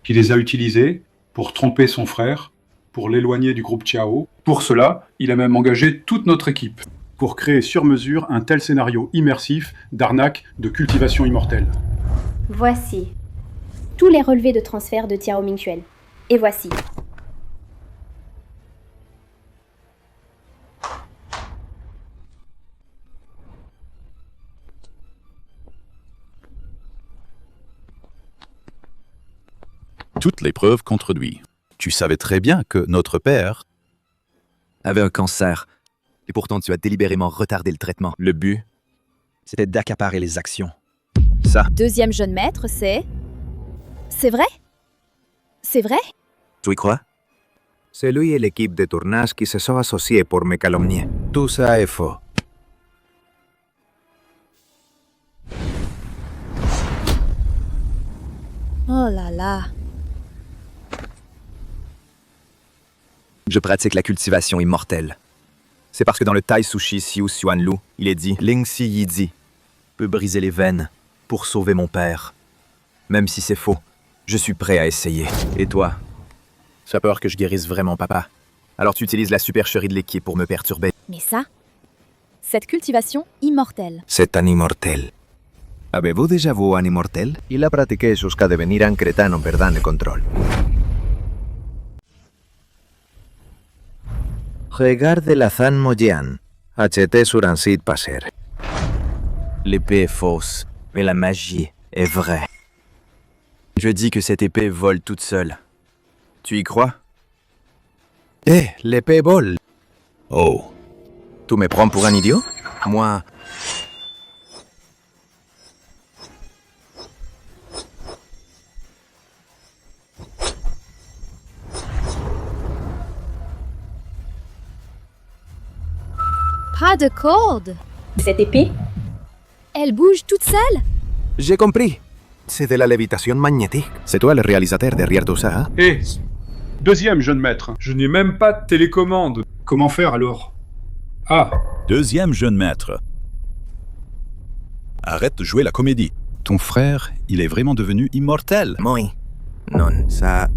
qui les a utilisés pour tromper son frère, pour l'éloigner du groupe Xiao. Pour cela, il a même engagé toute notre équipe pour créer sur mesure un tel scénario immersif d'arnaque de cultivation immortelle. Voici tous les relevés de transfert de Tiao Mingxuan. Et voici. Toutes les preuves contre lui. Tu savais très bien que notre père avait un cancer. Et pourtant, tu as délibérément retardé le traitement. Le but, c'était d'accaparer les actions. Ça, Deuxième jeune maître, c'est... C'est vrai? C'est vrai? tu y crois? C'est lui et l'équipe de tournage qui se sont associés pour me calomnier. Tout ça est faux. Oh là là. Je pratique la cultivation immortelle. C'est parce que dans le Tai Sushi Xiu Xuan Lu, il est dit Ling Si Yidi peut briser les veines pour sauver mon père. Même si c'est faux, je suis prêt à essayer. Et toi? Tu as peur que je guérisse vraiment papa? Alors tu utilises la supercherie de l'équipe pour me perturber. Mais ça, cette cultivation immortelle. C'est un immortel. Avez-vous déjà vu un immortel? Il a pratiqué jusqu'à devenir un crétin en perdant le contrôle. Regarde la Zan Mojian, acheté sur un site pas cher. L'épée est fausse, mais la magie est vraie. Je dis que cette épée vole toute seule. Tu y crois? Eh, l'épée vole. Oh. Tu me prends pour un idiot? Moi... Pas de corde. Cette épée, Elle bouge toute seule. J'ai compris. C'est de la lévitation magnétique. C'est toi le réalisateur derrière tout ça, hein? Hé, deuxième jeune maître. Je n'ai même pas de télécommande. Comment faire alors? Ah, Deuxième jeune maître. Arrête de jouer la comédie. Ton frère, il est vraiment devenu immortel. Oui. Non, ça...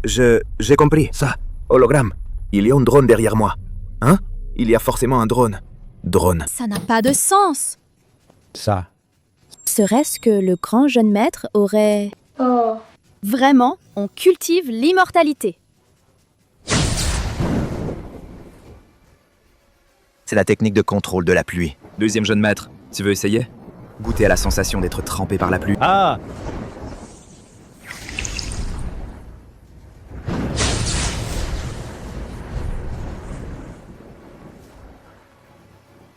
J'ai compris, ça. Hologramme. Il y a un drone derrière moi. Hein? Il y a forcément un drone. Drone. Ça n'a pas de sens. Ça. Serait-ce que le grand jeune maître aurait... oh, Vraiment, on cultive l'immortalité. C'est la technique de contrôle de la pluie. Deuxième jeune maître, tu veux essayer? Goûter à la sensation d'être trempé par la pluie. Ah!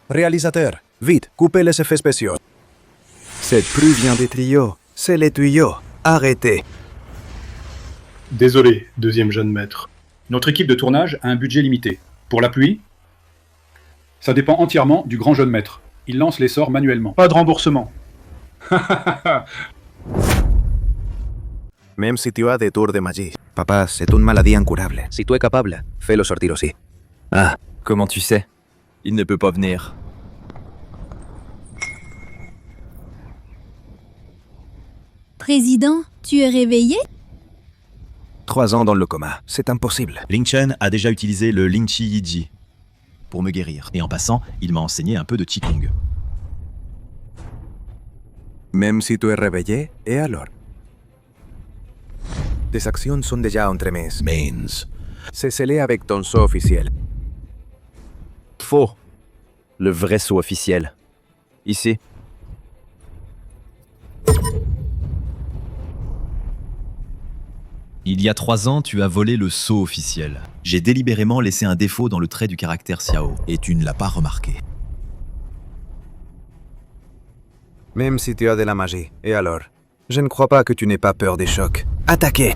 Réalisateur, vite, coupez les effets spéciaux. Cette pluie vient des tuyaux. C'est les tuyaux. Arrêtez. désolé, deuxième jeune maître. Notre équipe de tournage a un budget limité. Pour la pluie, ça dépend entièrement du grand jeune maître. Il lance les sorts manuellement. Pas de remboursement. Même si tu as des tours de magie. Papa, c'est une maladie incurable. Si tu es capable, Fais-le sortir aussi. Ah, comment tu sais? Il ne peut pas venir. Président, tu es réveillé? 3 ans dans le coma. C'est impossible. Ling Chen a déjà utilisé le Ling Chi Yiji pour me guérir. Et en passant, il m'a enseigné un peu de Qigong. Même si tu es réveillé, et alors? Tes actions sont déjà entremises. Mains. C'est scellé avec ton sceau officiel. Faux. Le vrai sceau officiel. Ici. Il y a 3 ans, tu as volé le sceau officiel. J'ai délibérément laissé un défaut dans le trait du caractère Xiao, et tu ne l'as pas remarqué. Même si tu as de la magie. Et alors? Je ne crois pas que tu n'aies pas peur des chocs. Attaquez!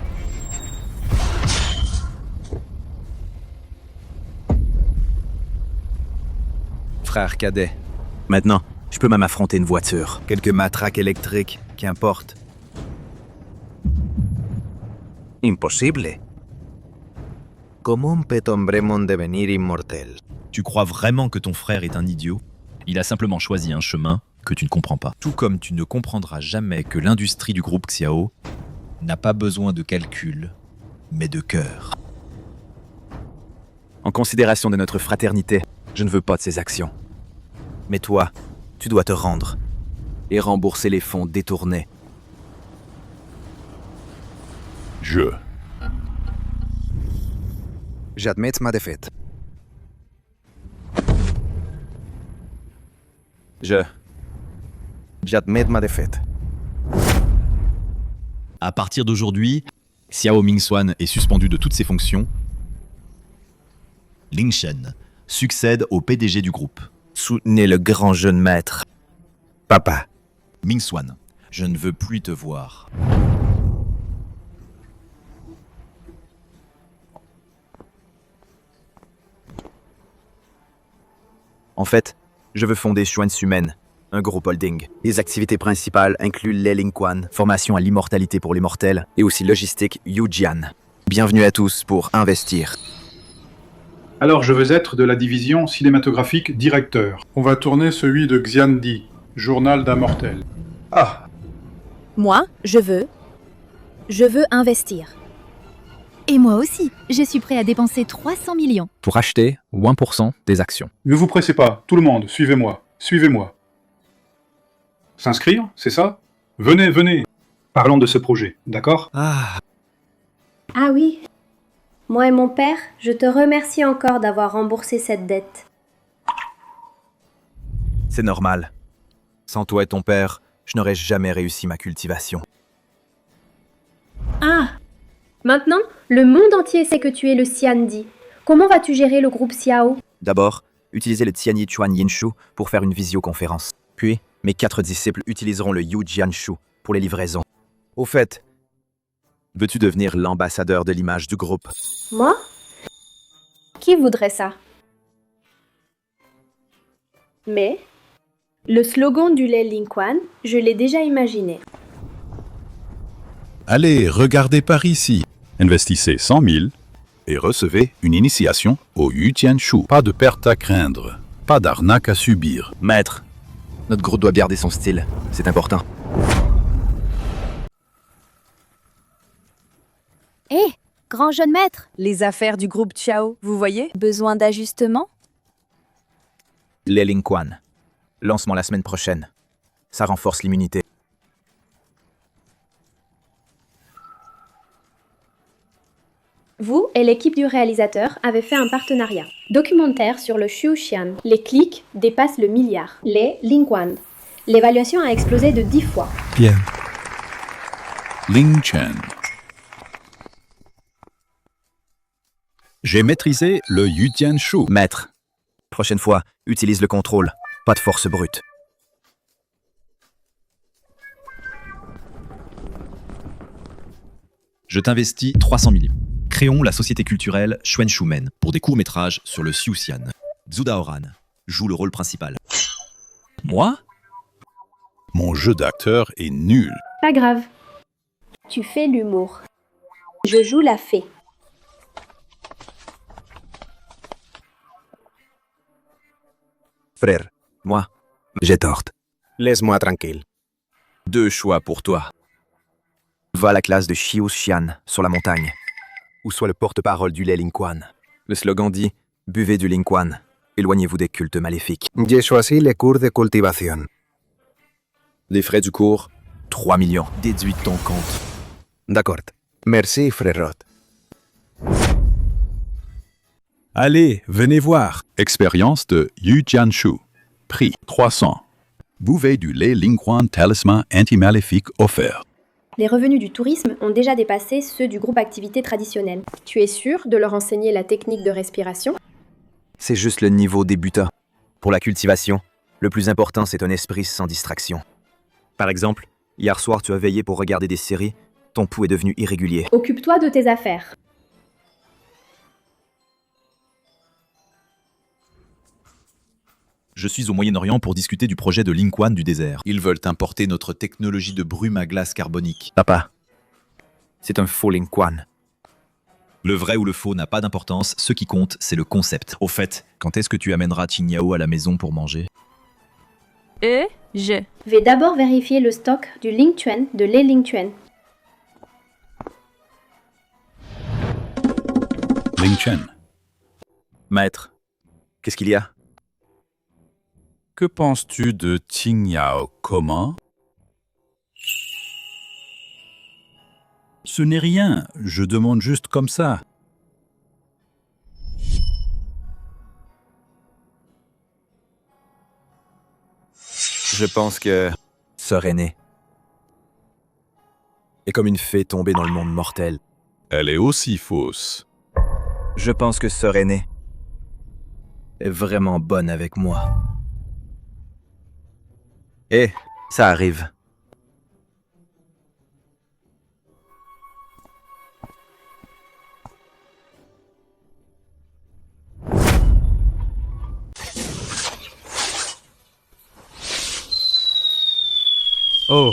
Frère cadet. Maintenant, je peux même affronter une voiture. Quelques matraques électriques, qu'importe. Impossible. Comment peut un Bremon devenir immortel? Tu crois vraiment que ton frère est un idiot? Il a simplement choisi un chemin que tu ne comprends pas. Tout comme tu ne comprendras jamais que l'industrie du groupe Xiao n'a pas besoin de calcul, mais de cœur. En considération de notre fraternité, je ne veux pas de ces actions. Mais toi, tu dois te rendre et rembourser les fonds détournés. J'admets ma défaite. J'admets ma défaite. À partir d'aujourd'hui, Xiao Mingxuan est suspendu de toutes ses fonctions. Ling Chen succède au PDG du groupe. Soutenez le grand jeune maître. Papa. Mingxuan, je ne veux plus te voir. En fait, je veux fonder Xuanxumen, un groupe holding. Les activités principales incluent les Lingquan, formation à l'immortalité pour les mortels, et aussi logistique Yujian. Bienvenue à tous pour investir. Alors je veux être de la division cinématographique directeur. On va tourner celui de Xiandi, Journal d'un mortel. Ah, Moi, je veux investir. Et moi aussi, je suis prêt à dépenser 300 millions. Pour acheter 1% des actions. ne vous pressez pas, tout le monde, suivez-moi, suivez-moi. S'inscrire, c'est ça? Venez, venez. Parlons de ce projet, d'accord? Ah oui. Moi et mon père, je te remercie encore d'avoir remboursé cette dette. C'est normal. Sans toi et ton père, je n'aurais jamais réussi ma cultivation. Ah! Maintenant, le monde entier sait que tu es le Xiandi. Comment vas-tu gérer le groupe Xiao? D'abord, utilisez le Tianyi Chuan Yinshu pour faire une visioconférence. Puis, mes 4 disciples utiliseront le Yu Jianshu pour les livraisons. Au fait, veux-tu devenir l'ambassadeur de l'image du groupe? Moi? Qui voudrait ça? Mais le slogan du lait Lingquan, je l'ai déjà imaginé. Allez, regardez par ici. Investissez 100 000 et recevez une initiation au Yutianshu. Pas de perte à craindre, pas d'arnaque à subir. Maître, notre groupe doit garder son style, c'est important. Hé, grand jeune maître, Les affaires du groupe Xiao, vous voyez? besoin d'ajustement? Les Lingquan. Lancement la semaine prochaine. Ça renforce l'immunité. Vous et l'équipe du réalisateur avez fait un partenariat. Documentaire sur le Xiuxian. Les clics dépassent le milliard. Les Lingquan. L'évaluation a explosé de 10 fois. Bien. Ling Chen. J'ai maîtrisé le Yutianshu. Maître, prochaine fois, utilise le contrôle, pas de force brute. Je t'investis 300 millions. Créons la société culturelle Xuanshumen pour des courts-métrages sur le Xiuxian. Zhu Daoran joue le rôle principal. Moi? Mon jeu d'acteur est nul. Pas grave. Tu fais l'humour. Je joue la fée. Frère, Moi, j'ai tort. laisse-moi tranquille. 2 choix pour toi. Va à la classe de Xiuxian, sur la montagne. Ou sois le porte-parole du lait Lingquan. Le slogan dit « Buvez du Lingquan, éloignez-vous des cultes maléfiques J'ai choisi les cours de cultivation. ». Les frais du cours, 3 millions. Déduis de ton compte. D'accord. Merci, frérot. Allez, venez voir. Expérience de Yutianshu. Prix 300. Buvez du lait Lingquan Talisman anti-maléfique offert. Les revenus du tourisme ont déjà dépassé ceux du groupe activité traditionnel. Tu es sûr de leur enseigner la technique de respiration? C'est juste le niveau débutant. Pour la cultivation, le plus important, c'est un esprit sans distraction. Par exemple, hier soir, tu as veillé pour regarder des séries, ton pouls est devenu irrégulier. Occupe-toi de tes affaires. Je suis au Moyen-Orient pour discuter du projet de Lingquan du désert. Ils veulent importer notre technologie de brume à glace carbonique. Papa, c'est un faux Lingquan. Le vrai ou le faux n'a pas d'importance, ce qui compte, c'est le concept. Au fait, quand est-ce que tu amèneras Qingyao à la maison pour manger? Je. Vais d'abord vérifier le stock du Lingquan de lait Lingquan. Ling Chen. Maître, qu'est-ce qu'il y a? Que penses-tu de Qingyao? Comment? Ce n'est rien, je demande juste comme ça. Je pense que Sœur aînée est comme une fée tombée dans le monde mortel. Elle est aussi fausse. Je pense que Sœur aînée est vraiment bonne avec moi. Et ça arrive. Oh,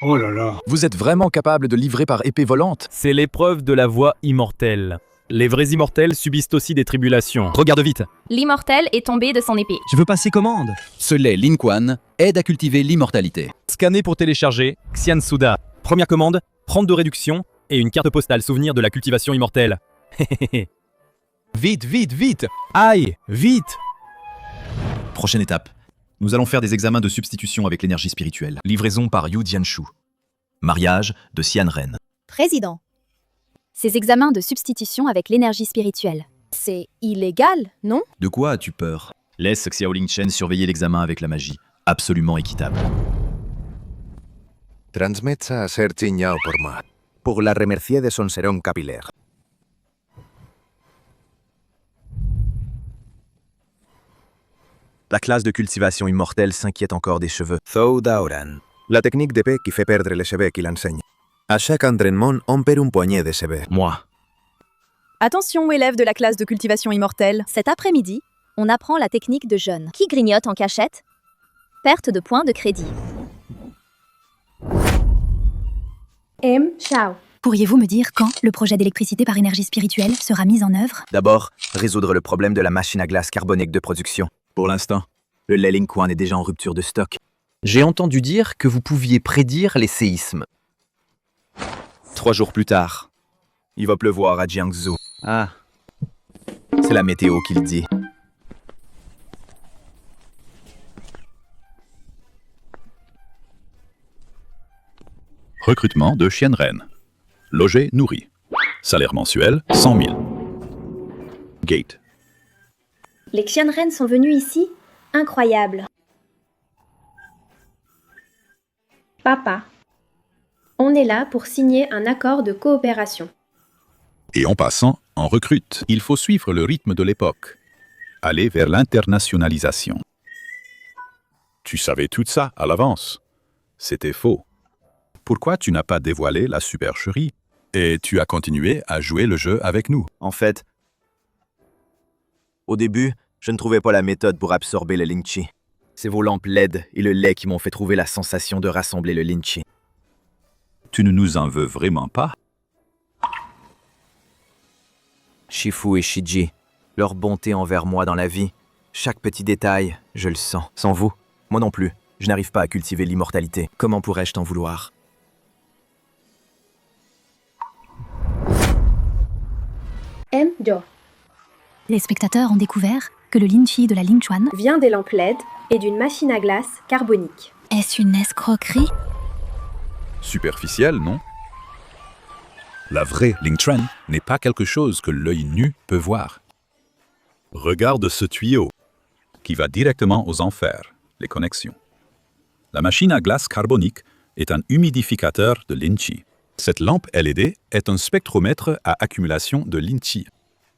Oh là là. Vous êtes vraiment capable de livrer par épée volante? c'est l'épreuve de la voie immortelle. Les vrais immortels subissent aussi des tribulations. Regarde vite. L'immortel est tombé de son épée. Je veux passer commande. Ce lait Lingquan aide à cultiver l'immortalité. Scanner pour télécharger Xian Suda. Première commande, 30 de réduction et une carte postale souvenir de la cultivation immortelle. Vite, vite, vite! Aïe, vite! Prochaine étape. Nous allons faire des examens de substitution avec l'énergie spirituelle. Livraison par Yu Jianshu. Mariage de Xian Ren. Président. Ces examens de substitution avec l'énergie spirituelle, c'est illégal, non? De quoi as-tu peur? Laisse Xiao Lingchen surveiller l'examen avec la magie. Absolument équitable. Transmet ça à Sir Qingyao pour moi. Pour la remercier de son sérum capillaire. La classe de cultivation immortelle s'inquiète encore des cheveux. Zhou Daoran. La technique d'épée qui fait perdre les cheveux qu'il enseigne. À chaque entraînement, on perd une poignée de cheveux. Moi. Attention, élèves de la classe de cultivation immortelle. Cet après-midi, On apprend la technique de jeûne. Qui grignote en cachette? Perte de points de crédit. Chao. Pourriez-vous me dire quand le projet d'électricité par énergie spirituelle sera mis en œuvre? D'abord, résoudre le problème de la machine à glace carbonique de production. Pour l'instant, le lait Lingquan est déjà en rupture de stock. J'ai entendu dire que vous pouviez prédire les séismes. 3 jours plus tard, il va pleuvoir à Jiangsu. Ah, c'est la météo qui le dit. Recrutement de chienne reine. Logé, nourri. Salaire mensuel, 100 000. Gate. Les Xianren sont venus ici? Incroyable. Papa. On est là pour signer un accord de coopération. Et en passant, on recrute. Il faut suivre le rythme de l'époque. Aller vers l'internationalisation. Tu savais tout ça à l'avance. C'était faux. Pourquoi tu n'as pas dévoilé la supercherie? Et tu as continué à jouer le jeu avec nous. En fait, au début, je ne trouvais pas la méthode pour absorber le Lingqi. C'est vos lampes LED et le lait qui m'ont fait trouver la sensation de rassembler le Lingqi. Tu ne nous en veux vraiment pas? Shifu et Shiji, leur bonté envers moi dans la vie, chaque petit détail, je le sens. Sans vous, moi non plus, je n'arrive pas à cultiver l'immortalité. Comment pourrais-je t'en vouloir? Jo. Les spectateurs ont découvert que le Lingqi de la Lingquan Vient des lampes LED et d'une machine à glace carbonique. Est-ce une escroquerie? Superficiel, non? La vraie Lingquan n'est pas quelque chose que l'œil nu peut voir. Regarde ce tuyau, qui va directement aux enfers, les connexions. La machine à glace carbonique est un humidificateur de Lingqi. Cette lampe LED est un spectromètre à accumulation de Lingqi.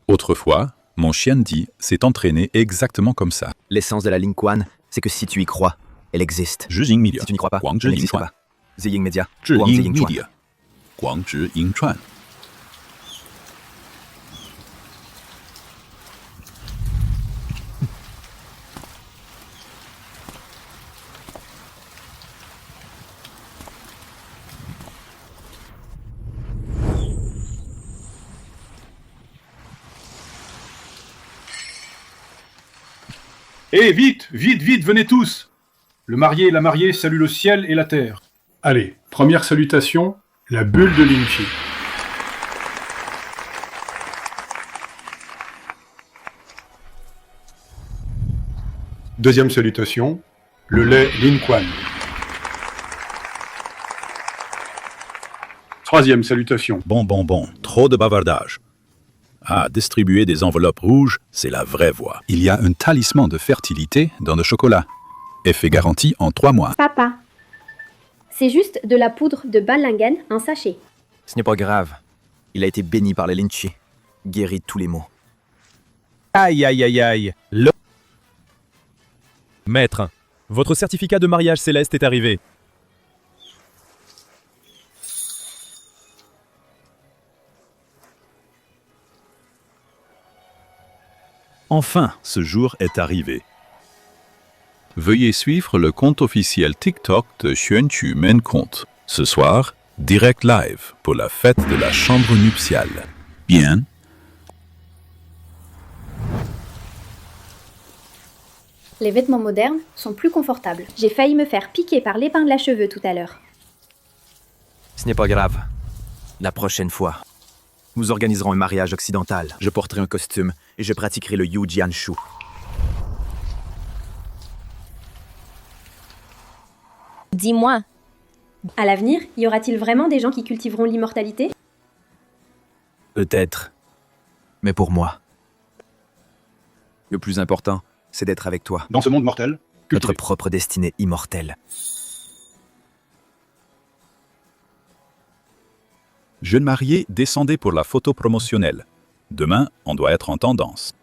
Autrefois, mon chien Di s'est entraîné exactement comme ça. L'essence de la Lingquan, c'est que si tu y crois, elle existe. Zhiying Media. Si tu n'y crois pas, elle Guangzhi n'existe Yingchuan. pas. Ziying Media. Zhiying Guangzhi Yingchuan. Media. Guangzhi Yingchuan. Eh, vite, vite, vite, venez tous! Le marié et la mariée saluent le ciel et la terre. Allez, première salutation, la bulle de Lingqi. Deuxième salutation, le lait Lingquan. Troisième salutation. Bon, trop de bavardage. Ah, distribuer des enveloppes rouges, c'est la vraie voie. Il y a un talisman de fertilité dans le chocolat. Effet garanti en 3 mois. Papa. C'est juste de la poudre de Balingen, un sachet. Ce n'est pas grave. Il a été béni par le Lingqi. Guéri de tous les maux. Aïe, aïe, aïe, aïe. Maître, votre certificat de mariage céleste est arrivé. Enfin, ce jour est arrivé. Veuillez suivre le compte officiel TikTok de Xuanchu Men Compte. Ce soir, direct live pour la fête de la chambre nuptiale. Bien. Les vêtements modernes sont plus confortables. J'ai failli me faire piquer par l'épingle à cheveux tout à l'heure. Ce n'est pas grave. La prochaine fois, nous organiserons un mariage occidental. Je porterai un costume et je pratiquerai le Yu Jianshu. Dis-moi. À l'avenir, y aura-t-il vraiment des gens qui cultiveront l'immortalité? Peut-être. Mais pour moi, le plus important, c'est d'être avec toi. Dans ce monde mortel, notre propre destinée immortelle. Jeune marié, descendez pour la photo promotionnelle. Demain, on doit être en tendance.